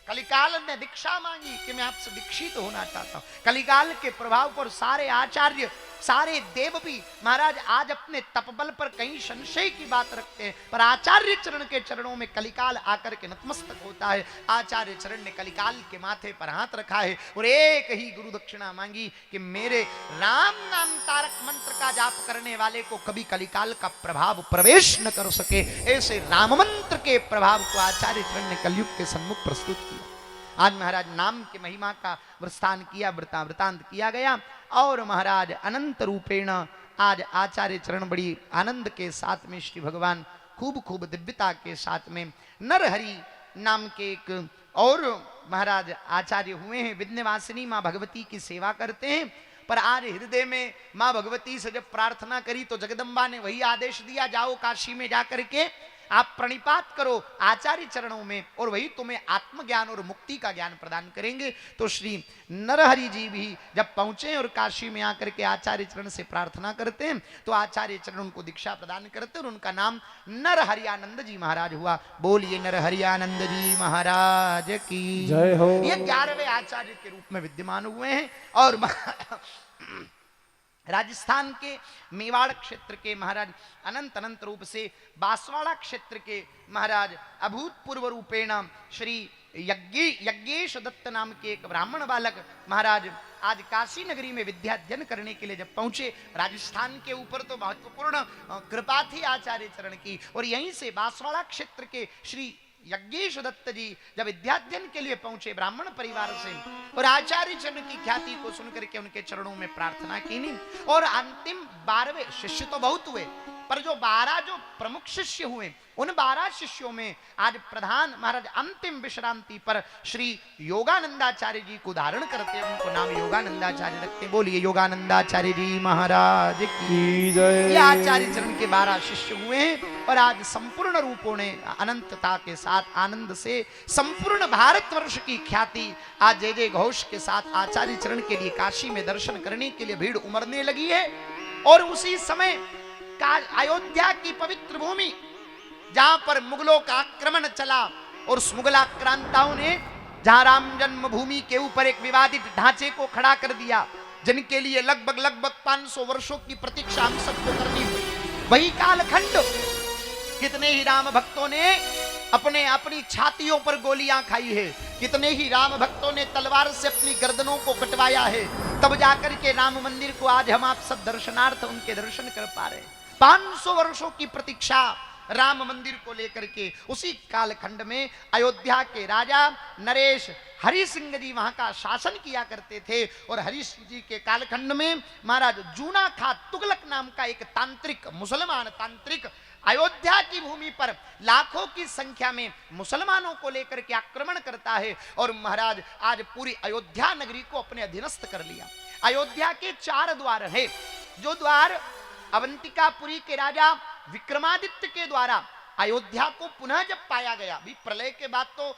कलिकाल ने दीक्षा मांगी कि मैं आपसे दीक्षित होना चाहता हूं। कलिकाल के प्रभाव पर सारे आचार्य, सारे देव भी महाराज आज अपने तपबल पर कहीं संशय की बात रखते हैं, पर आचार्य चरण के चरणों में कलिकाल आकर के नतमस्तक होता है। आचार्य चरण ने कलिकाल के माथे पर हाथ रखा है और एक ही गुरु दक्षिणा मांगी कि मेरे राम नाम तारक मंत्र का जाप करने वाले को कभी कलिकाल का प्रभाव प्रवेश न कर सके। ऐसे राम मंत्र के प्रभाव को आचार्य चरण ने कलयुग के सम्मुख प्रस्तुत किया। आज महाराज नाम के महिमा का वृत्तांत किया, वृतांत किया गया। और महाराज अनंत रूपेण आज आचार्य चरण बड़ी आनंद के साथ में श्री भगवान खूब खूब दिव्यता के साथ में नरहरि नाम के एक और महाराज आचार्य हुए हैं। विघ्नवासिनी माँ भगवती की सेवा करते हैं। पर आज हृदय में माँ भगवती से जब प्रार्थना करी तो जगदम्बा ने वही आदेश दिया, जाओ काशी में जाकर के आप प्रणिपात करो आचार्य चरणों में और वही तुम्हें आत्मज्ञान और मुक्ति का ज्ञान प्रदान करेंगे। तो श्री नरहरि जी भी जब पहुंचे और काशी में आकर के आचार्य चरण से प्रार्थना करते हैं तो आचार्य चरण उनको दीक्षा प्रदान करते हैं और उनका नाम नरहरियानंद जी महाराज हुआ। बोलिए नरहरियानंद जी महाराज की जय हो। ये 11वें आचार्य के रूप में विद्यमान हुए हैं। और राजस्थान के मेवाड़ क्षेत्र के महाराज अनंत अनंत रूप से बांसवाड़ा क्षेत्र के महाराज अभूतपूर्व रूपेण श्री यज्ञेश दत्त नाम के एक ब्राह्मण बालक महाराज आज काशी नगरी में विद्याध्ययन करने के लिए जब पहुंचे, राजस्थान के ऊपर तो महत्वपूर्ण कृपा थी आचार्य चरण की। और यहीं से बांसवाड़ा क्षेत्र के श्री यज्ञेश दत्त जी जब विद्याध्ययन के लिए पहुंचे ब्राह्मण परिवार से और आचार्य चरण की ख्याति को सुनकर के उनके चरणों में प्रार्थना की नहीं। और अंतिम 12वें शिष्य तो बहुत हुए, पर जो 12 जो प्रमुख शिष्य हुए उन 12 शिष्यों में आज प्रधान महाराज अंतिम विश्रांति पर श्री योगानंदाचार्य जी को धारण करते हैं, उनको नाम योगानंदाचार्य रखते। बोलिए योगानंदाचार्य जी महाराज की जय। ये आचार्य चरण के 12 शिष्य हुए हैं। और आज संपूर्ण रूपों ने अनंतता के साथ आनंद से संपूर्ण भारतवर्ष की ख्याति आज जय जय घोष के साथ आचार्य चरण के लिए काशी में दर्शन करने के लिए भीड़ उमड़ने लगी है। और उसी समय अयोध्या की पवित्र भूमि जहां पर मुगलों का आक्रमण चला और उस मुगलाक्रांताओं ने जहां राम जन्मभूमि के ऊपर एक विवादित ढांचे को खड़ा कर दिया, जिनके लिए लगभग 500 वर्षों की प्रतीक्षा हम सबको करनी हुई। वही कालखंड कितने ही राम भक्तों ने अपनी छातियों पर गोलियां खाई है, कितने ही राम भक्तों ने तलवार से अपनी गर्दनों को कटवाया है, तब जाकर के राम मंदिर को आज हम आप सब दर्शनार्थ उनके दर्शन कर पा रहे हैं। 500 वर्षों की प्रतीक्षा राम मंदिर को लेकर के उसी कालखंड में अयोध्या के राजा नरेश हरि सिंह जी वहां का शासन किया करते थे। और हरि सिंह जी के कालखंड में महाराज जूना खा तुगलक नाम का एक तांत्रिक, मुसलमान तांत्रिक अयोध्या की भूमि पर लाखों की संख्या में मुसलमानों को लेकर के आक्रमण करता है और महाराज आज पूरी अयोध्या नगरी को अपने अधीनस्थ कर लिया। अयोध्या के 4 द्वार है। जो द्वार अवंतिकापुरी के राजा विक्रमादित्य के द्वारा अयोध्या को पुनः जब पाया गया, भी प्रलय के बाद तो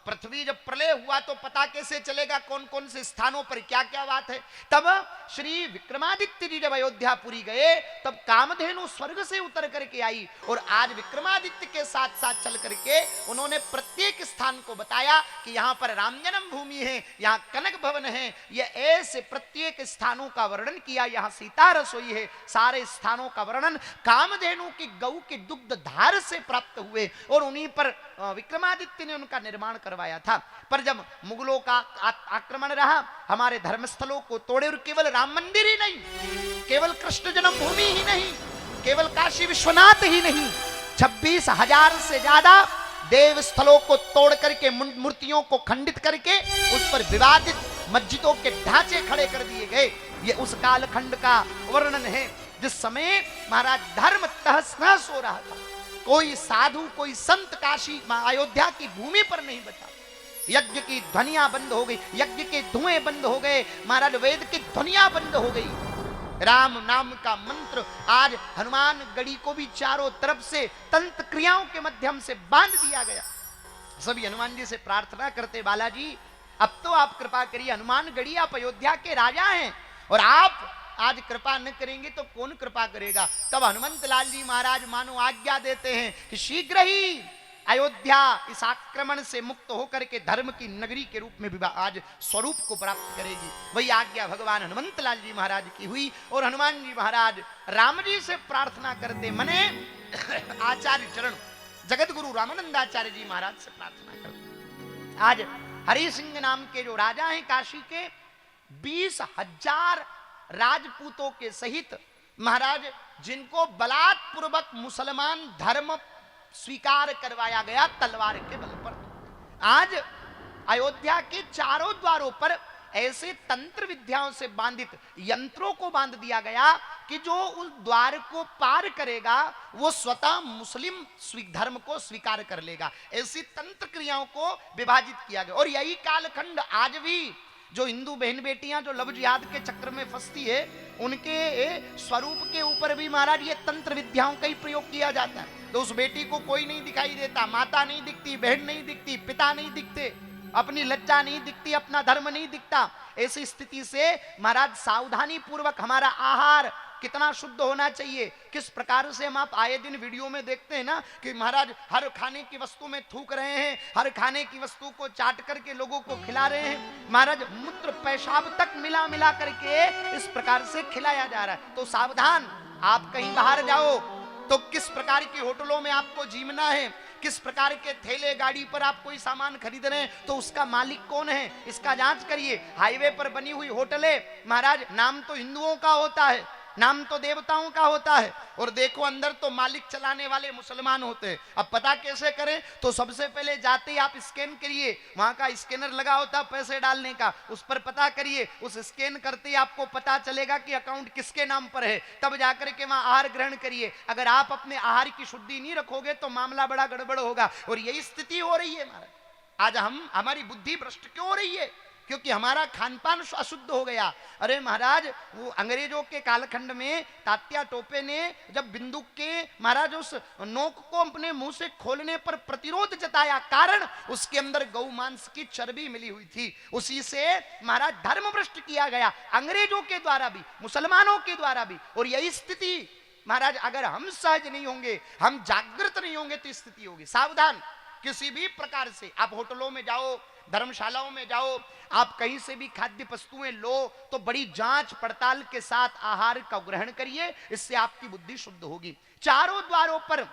पृथ्वी जब प्रलय हुआ तो पता कैसे चलेगा कौन कौन से स्थानों पर क्या क्या बात है। तब श्री विक्रमादित्य जी जब अयोध्यापुरी गए तब कामधेनु स्वर्ग से उतर करके आई और आज विक्रमादित्य के साथ साथ चल करके उन्होंने प्रत्येक स्थान को बताया कि यहाँ पर राम जन्म भूमि है, यहाँ कनक भवन है। ये ऐसे प्रत्येक स्थानों का वर्णन किया, यहाँ सीता रसोई है। सारे स्थानों का वर्णन कामधेनु की गौ के दुग्ध धार से प्राप्त हुए और उन्हीं पर विक्रमादित्य ने उनका निर्माण करवाया था। पर जब मुगलों का आक्रमण रहा, हमारे धर्मस्थलों को तोड़े और केवल राम मंदिर ही नहीं, केवल कृष्ण जन्मभूमि ही नहीं, केवल काशी विश्वनाथ ही नहीं, 26,000 से ज्यादा देव स्थलों को तोड़ करके मूर्तियों को खंडित करके उस पर विवादित मस्जिदों के ढांचे खड़े कर दिए गए। ये उस कालखंड का वर्णन है जिस समय महाराज धर्म तहस नहस हो रहा था। कोई साधु कोई संत काशी अयोध्या की भूमि पर नहीं बचा। यज्ञ की ध्वनियां बंद हो गई, यज्ञ के धुएं बंद हो गए, महाराज वेद की ध्वनियां बंद हो गई। राम नाम का मंत्र आज हनुमान गढ़ी को भी चारों तरफ से तंत्र क्रियाओं के माध्यम से बांध दिया गया। सभी हनुमान जी से प्रार्थना करते, बालाजी अब तो आप कृपा करिए, हनुमान गढ़ी आप अयोध्या के राजा हैं और आप आज कृपा न करेंगे तो कौन कृपा करेगा। तब हनुमंत लाल जी महाराज मानो आज्ञा देते हैं कि शीघ्र ही अयोध्या इस आक्रमण से मुक्त होकर के धर्म की नगरी के रूप में भी आज स्वरूप को प्राप्त करेगी। वही आज्ञा भगवान हनुमंत लाल जी महाराज की हुई और हनुमान जी महाराज राम जी से प्रार्थना करते मने आचार्य चरण जगत गुरु रामानंदाचार्य जी महाराज से प्रार्थना करते। आज हरि सिंह नाम के जो राजा हैं काशी के, 20,000 राजपूतों के सहित महाराज जिनको बलात्पूर्वक मुसलमान धर्म स्वीकार करवाया गया तलवार के बल पर। आज अयोध्या के चारों द्वारों पर ऐसे तंत्र विद्याओं से बांधित यंत्रों को बांध दिया गया कि जो उस द्वार को पार करेगा वो स्वतः मुस्लिम धर्म को स्वीकार कर लेगा। ऐसी तंत्र क्रियाओं को विभाजित किया गया। और यही कालखंड आज भी जो हिंदू बहन बेटियां जो लव जिहाद के चक्कर में फंसती है, उनके स्वरूप के ऊपर भी महाराज ये तंत्र विद्याओं का ही प्रयोग किया जाता है। तो उस बेटी को कोई नहीं दिखाई देता, माता नहीं दिखती, बहन नहीं दिखती, पिता नहीं दिखते, अपनी लज्जा नहीं दिखती, अपना धर्म नहीं दिखता। ऐसी स्थिति से महाराज सावधानी पूर्वक हमारा आहार कितना शुद्ध होना चाहिए, किस प्रकार से हम आप आए दिन वीडियो में देखते हैं ना कि महाराज हर खाने की वस्तु में थूक रहे हैं, हर खाने की वस्तु को चाट करके लोगों को खिला रहे हैं, महाराज मूत्र पेशाब तक मिला मिला करके इस प्रकार से खिलाया जा रहा है। तो सावधान, आप कहीं बाहर जाओ तो किस प्रकार की होटलों में आपको जीवना है, किस प्रकार के थैले गाड़ी पर आप कोई सामान खरीद रहे हैं तो उसका मालिक कौन है, इसका जांच करिए। हाईवे पर बनी हुई होटलें महाराज नाम तो हिंदुओं का होता है, नाम तो देवताओं का होता है, और देखो अंदर तो मालिक चलाने वाले मुसलमान होते हैं। अब पता कैसे करें? तो सबसे पहले जाते ही आप स्कैन करिए, वहां का स्कैनर लगा होता पैसे डालने का, उस पर पता करिए, उस स्कैन करते ही आपको पता चलेगा कि अकाउंट किसके नाम पर है, तब जाकर के वहां आहार ग्रहण करिए। अगर आप अपने आहार की शुद्धि नहीं रखोगे तो मामला बड़ा गड़बड़ होगा। और यही स्थिति हो रही है महाराज। आज हमारी बुद्धि भ्रष्ट क्यों हो रही है? क्योंकि हमारा खानपान अशुद्ध हो गया। अरे महाराज वो अंग्रेजों के कालखंड में तात्या टोपे ने जब बिंदुक के महाराज उस नोक को अपने मुंह से खोलने पर प्रतिरोध जताया, कारण उसके अंदर गौ मांस की चर्बी मिली हुई थी। उसी से महाराज धर्म भ्रष्ट किया गया, अंग्रेजों के द्वारा भी, मुसलमानों के द्वारा भी। और यही स्थिति महाराज अगर हम सहज नहीं होंगे, हम जागृत नहीं होंगे तो स्थिति होगी। सावधान, किसी भी प्रकार से आप होटलों में जाओ, धर्मशालाओं में जाओ, आप कहीं से भी खाद्य वस्तुएं लो तो बड़ी जांच पड़ताल के साथ आहार का ग्रहण करिए, इससे आपकी बुद्धि शुद्ध होगी। चारों द्वारों पर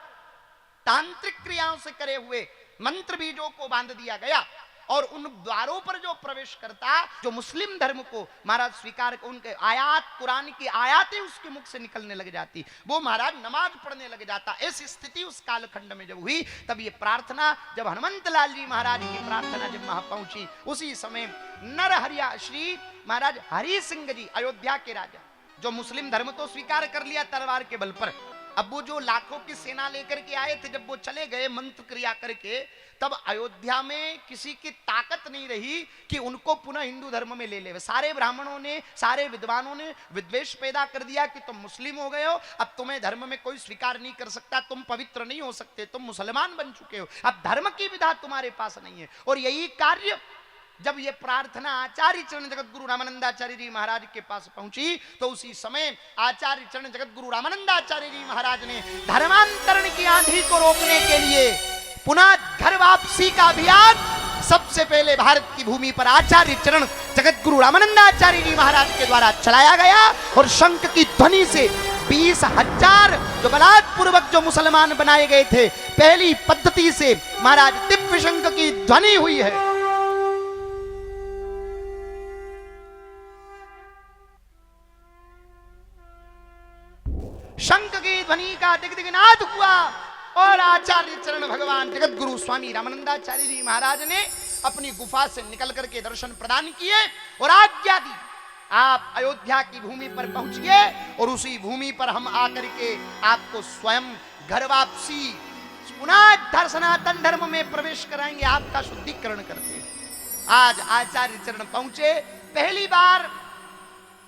तांत्रिक क्रियाओं से करे हुए मंत्र बीजों को बांध दिया गया, और उन द्वारों पर जो प्रवेश करता, जो मुस्लिम धर्म को महाराज स्वीकार, उनके आयात, कुरान की आयातें उसके मुख से निकलने लग जाती, वो महाराज नमाज पढ़ने लग जाता। ऐसी स्थिति उस कालखंड में जब हुई, तब ये प्रार्थना, जब हनुमंत लाल जी महाराज की प्रार्थना जब वहां पहुंची, उसी समय नरहरिया श्री महाराज हरि सिंह जी, अयोध्या के राजा, जो मुस्लिम धर्म तो स्वीकार कर लिया तलवार के बल पर, अब वो जो लाखों की सेना लेकर के आए थे, जब वो चले गए मंत्र क्रिया करके, तब अयोध्या में किसी की ताकत नहीं रही कि उनको पुनः हिंदू धर्म में ले ले। सारे ब्राह्मणों ने, सारे विद्वानों ने विद्वेष पैदा कर दिया कि तुम मुस्लिम हो गए हो, अब तुम्हें धर्म में कोई स्वीकार नहीं कर सकता, तुम पवित्र नहीं हो सकते, तुम मुसलमान बन चुके हो, अब धर्म की विधा तुम्हारे पास नहीं है। और यही कार्य जब ये प्रार्थना आचार्य चरण जगत गुरु रामानंदाचार्य जी महाराज के पास पहुंची, तो उसी समय आचार्य चरण जगत गुरु रामानंदाचार्य जी महाराज ने धर्मांतरण की आंधी को रोकने के लिए पुनः घर वापसी का अभियान सबसे पहले भारत की भूमि पर आचार्य चरण जगत गुरु रामानंदाचार्य जी महाराज के द्वारा चलाया गया। और शंख की ध्वनि से 20,000 जो बलात्पूर्वक जो मुसलमान बनाए गए थे, पहली पद्धति से महाराज दिव्य शंख की ध्वनि हुई है। शंख की ध्वनि का दिग्दिगनाद हुआ, और आचार्य चरण भगवान जगत गुरु स्वामी रामानंदाचार्य जी महाराज ने अपनी गुफा से निकल करके दर्शन प्रदान किए और आज्ञा दी, आप अयोध्या की भूमि पर पहुंचिए, और उसी भूमि पर हम आकर के आपको स्वयं घर वापसी पुनः सनातन धर्म में प्रवेश कराएंगे, आपका शुद्धिकरण करते हैं। आज आचार्य चरण पहुंचे, पहली बार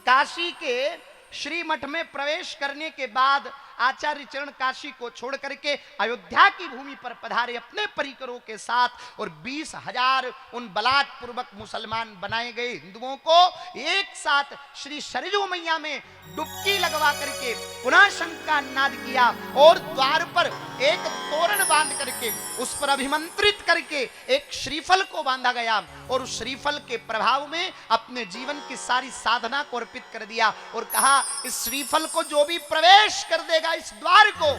काशी के श्री मठ में प्रवेश करने के बाद आचार्य चरण काशी को छोड़ करके अयोध्या की भूमि पर पधारे अपने परिकरों के साथ, और 20,000 उन बलात्पूर्वक मुसलमान बनाए गए हिंदुओं को एक साथ श्री सरजू मैया में डुबकी लगवा करके पुनः शंख का नाद किया, और द्वार पर एक तोरण बांध करके उस पर अभिमंत्रित करके एक श्रीफल को बांधा गया, और उस श्रीफल के प्रभाव में अपने जीवन की सारी साधना को अर्पित कर दिया, और कहा इस श्रीफल को जो भी प्रवेश कर देगा इस द्वार को,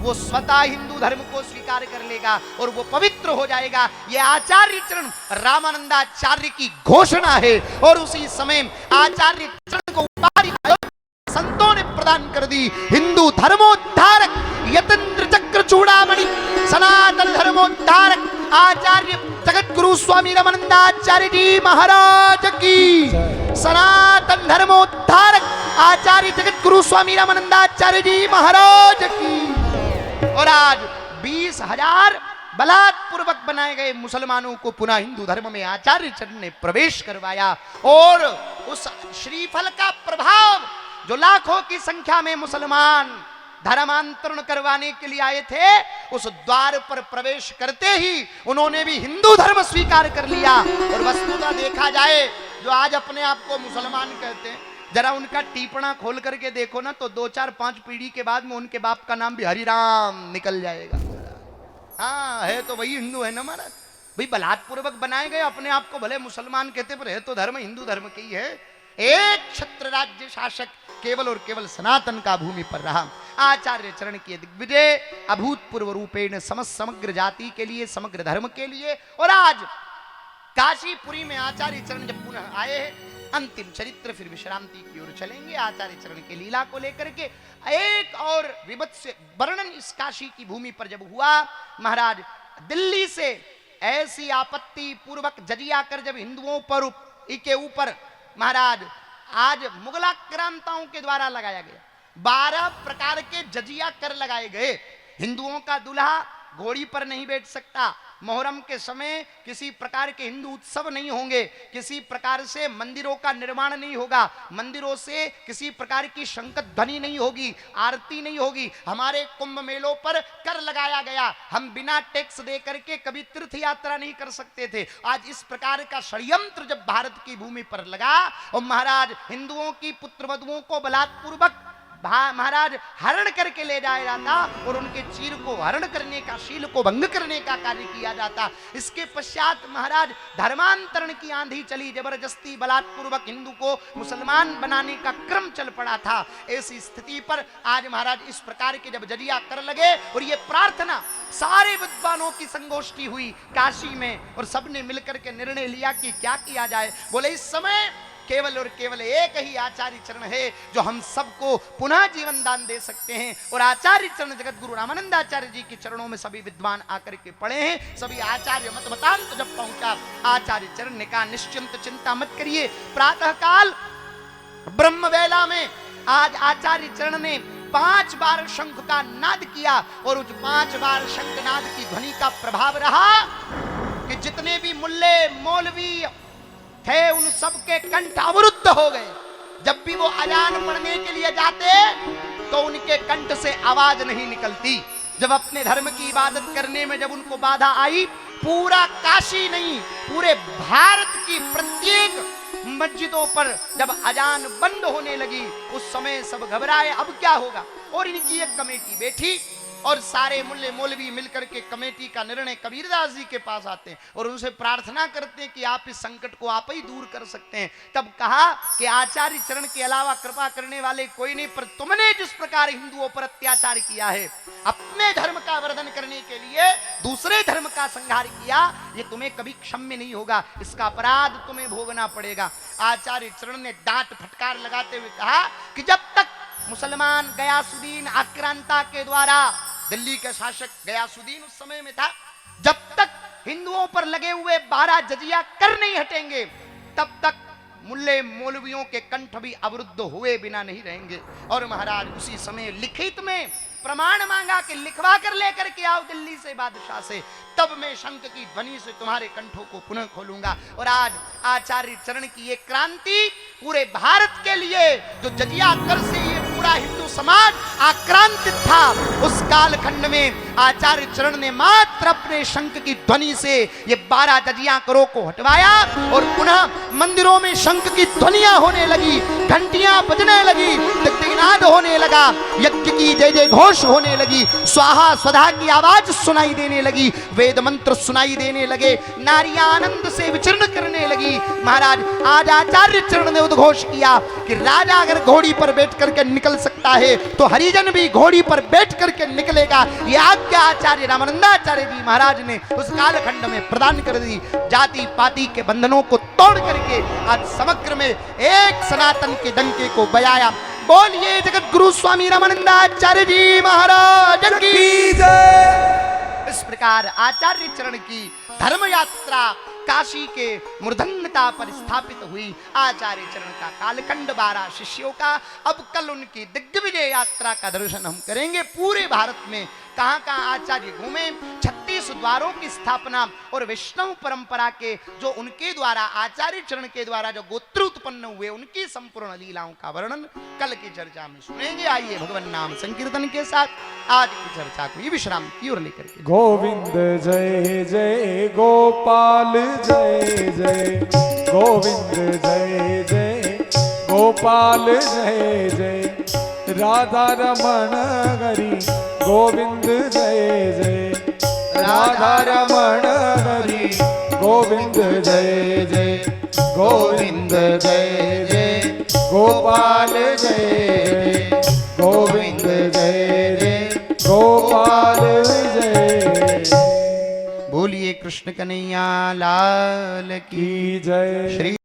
वो स्वतः हिंदू धर्म को स्वीकार कर लेगा और वो पवित्र हो जाएगा। ये आचार्य चरण रामानंदाचार्य की घोषणा है। और उसी समय आचार्य चरण को उपाधि संतों ने प्रदान कर दी, हिंदू धर्मोद्धारक यतेंद्र चक्र चूड़ामणि सनातन धर्मोद्धारक आचार्य जगत गुरु स्वामी रामानंदाचार्य जी महाराज की, सनातन धर्मोद्धारक आचार्य जगत गुरु स्वामी रामानंदाचार्य जी महाराज की। और आज 20,000 बलात्पूर्वक बनाए गए मुसलमानों को पुनः हिंदू धर्म में आचार्य चरण ने प्रवेश करवाया। और उस श्रीफल का प्रभाव, जो लाखों की संख्या में मुसलमान धर्मांतरण करवाने के लिए आए थे, उस द्वार पर प्रवेश करते ही उन्होंने भी हिंदू धर्म स्वीकार कर लिया। और वस्तुतः देखा जाए, जो आज अपने आप को मुसलमान कहते हैं, जरा उनका टीपणा खोल करके देखो ना, तो 2, 4, 5 पीढ़ी के बाद में उनके बाप का नाम भी हरिराम निकल जाएगा। हाँ, है तो वही हिंदू है ना महाराज। भाई बलात्पूर्वक बनाए गए, अपने आप को भले मुसलमान कहते, पर है तो धर्म हिंदू धर्म की है। एक छत्र राज्य शासक केवल और केवल सनातन का भूमि पर रहा। आचार्य चरण की दिग्विजय अभूतपूर्व रूपेण समग्र जाति के लिए, समग्र धर्म के लिए। और आज काशीपुरी में आचार्य चरण जब पुनः आए हैं, अंतिम चरित्र फिर विश्रांति की ओर चलेंगे। आचार्य चरण के लीला को लेकर के एक और विभत्स वर्णन इस काशी की भूमि पर जब हुआ, महाराज दिल्ली से ऐसी आपत्ति पूर्वक जजिया कर जब हिंदुओं पर के ऊपर महाराज आज मुगलाक्रांताओं के द्वारा लगाया गया, 12 प्रकार के जजिया कर लगाए गए। हिंदुओं का दूल्हा घोड़ी पर नहीं बैठ सकता, मोहर्रम के समय किसी प्रकार के हिंदू उत्सव नहीं होंगे, किसी प्रकार से मंदिरों का निर्माण नहीं होगा, मंदिरों से किसी प्रकार की शंख ध्वनि नहीं होगी, आरती नहीं होगी। हमारे कुंभ मेलों पर कर लगाया गया, हम बिना टैक्स दे करके कभी तीर्थ यात्रा नहीं कर सकते थे। आज इस प्रकार का षड्यंत्र जब भारत की भूमि पर लगा और महाराज हिंदुओं की पुत्रवधुओं को बलात्पूर्वक महाराज हरण करके ले जाया जाता और उनके चीर को हरण करने का, शील को भंग करने का कार्य किया जाता। इसके पश्चात महाराज धर्मांतरण की आंधी चली, जबरदस्ती बलात्पूर्वक हिंदू को मुसलमान बनाने का क्रम चल पड़ा था। ऐसी स्थिति पर आज महाराज इस प्रकार के जब जजिया कर लगे और ये प्रार्थना सारे विद्वानों की संगोष्ठी हुई काशी में और सबने मिलकर के निर्णय लिया कि क्या किया जाए। बोले इस समय केवल और केवल एक ही आचार्य चरण है जो हम सबको पुनः जीवन दान दे सकते हैं। और आचार्य चरण जगत गुरु रामानंदाचार्य जी के चरणों में सभी विद्वान आकर के पड़े हैं। सभी आचार्य मत मतांत तो जब पहुंचा, आचार्य चरण ने कहा निश्चिंत चिंता मत करिए। प्रातः काल ब्रह्म वेला में आज आचार्य चरण ने 5 बार शंख का नाद किया और उस 5 बार शंखनाद की ध्वनि का प्रभाव रहा कि जितने भी मुल्ले मौलवी थे उन सबके कंठ अवरुद्ध हो गए। जब भी वो अजान पढ़ने के लिए जाते तो उनके कंठ से आवाज नहीं निकलती। जब अपने धर्म की इबादत करने में जब उनको बाधा आई, पूरा काशी नहीं पूरे भारत की प्रत्येक मस्जिदों पर जब अजान बंद होने लगी, उस समय सब घबराए अब क्या होगा। और इनकी एक कमेटी बैठी और सारे मुल्ले मौलवी मिलकर के कमेटी का निर्णय कबीरदास जी के पास आते हैं और उनसे प्रार्थना करते हैं कि आप इस संकट को आप ही दूर कर सकते हैं। तब कहा कि आचार्य चरण के अलावा कृपा करने वाले कोई नहीं, पर तुमने जिस प्रकार हिंदुओं पर अत्याचार किया है, अपने धर्म का वर्धन करने के लिए दूसरे धर्म का संहार किया, ये तुम्हें कभी क्षम्य नहीं होगा, इसका अपराध तुम्हें भोगना पड़ेगा। आचार्य चरण ने डांट फटकार लगाते हुए कहा कि जब तक मुसलमान गयासुद्दीन आक्रांता के द्वारा, दिल्ली के शासक गयासुद्दीन उस समय में था, जब तक हिंदुओं पर लगे हुए 12 जजिया कर नहीं हटेंगे, तब तक मुल्ले मौलवियों के कंठ भी अवरुद्ध हुए बिना नहीं रहेंगे। और महाराज उसी समय लिखित में प्रमाण मांगा कि लिखवा कर लेकर के आओ दिल्ली से बादशाह से, तब मैं शंख की ध्वनि से तुम्हारे कंठों को पुनः खोलूंगा। और आज आचार्य चरण की ये क्रांति पूरे भारत के लिए, जो जजिया कर से ये पूरा हिंदू समाज आक्रांतित था, उस कालखंड में आचार्य चरण ने मात्र अपने शंख की ध्वनि से ये 12 जजिया करों को हटवाया और पुनः मंदिरों में शंख की ध्वनियां होने लगी, घंटियां बजने लगी, दिग्नाद होने लगा, यज्ञ की जय जय घोष होने लगी, स्वाहा स्वधा की आवाज सुनाई देने लगी, वेद मंत्र सुनाई देने लगे, नारियां आनंद से विचरण करने लगी। महाराज आज आचार्य चरण ने उद्घोष किया कि राजा अगर घोड़ी पर बैठ करके निकल सकता है तो हरिजन भी घोड़ी पर बैठ करके निकलेगा। यह आज्ञा आचार्य रामानंदाचार्य जी महाराज ने उस कालखंड में प्रदान कर दी। जाति पाति के बंधनों को तोड़ करके आज समग्र में एक सनातन के डंके को बजाया। बोलिए जगत गुरु स्वामी रामानंदाचार्य जी महाराज की जय। इस प्रकार आचार्य चरण की धर्म यात्रा काशी के मूर्धन्यता पर स्थापित हुई। आचार्य चरण का कालखंड 12 शिष्यों का। अब कल उनकी दिग्विजय यात्रा का दर्शन हम करेंगे। पूरे भारत में कहां कहां आचार्य घूमे, 36 द्वारों की स्थापना और वैष्णव परंपरा के जो उनके द्वारा आचार्य चरण के द्वारा जो गोत्र उत्पन्न हुए उनकी संपूर्ण लीलाओं का वर्णन कल की चर्चा में सुनेंगे। आइए भगवान नाम संकीर्तन के साथ आज की चर्चा को विश्राम की ओर लेकर के। गोविंद जय जय गोपाल जय जय गोविंद जय जय गोपाल जय जय राधा रमण हरि गोविंद जय जय राधा रमण हरि गोविंद जय जय गोविंद जय जय गोपाल जय जय गोविंद जय जय गोपाल जय। बोलिए कृष्ण कन्हैया लाल की की जय। श्री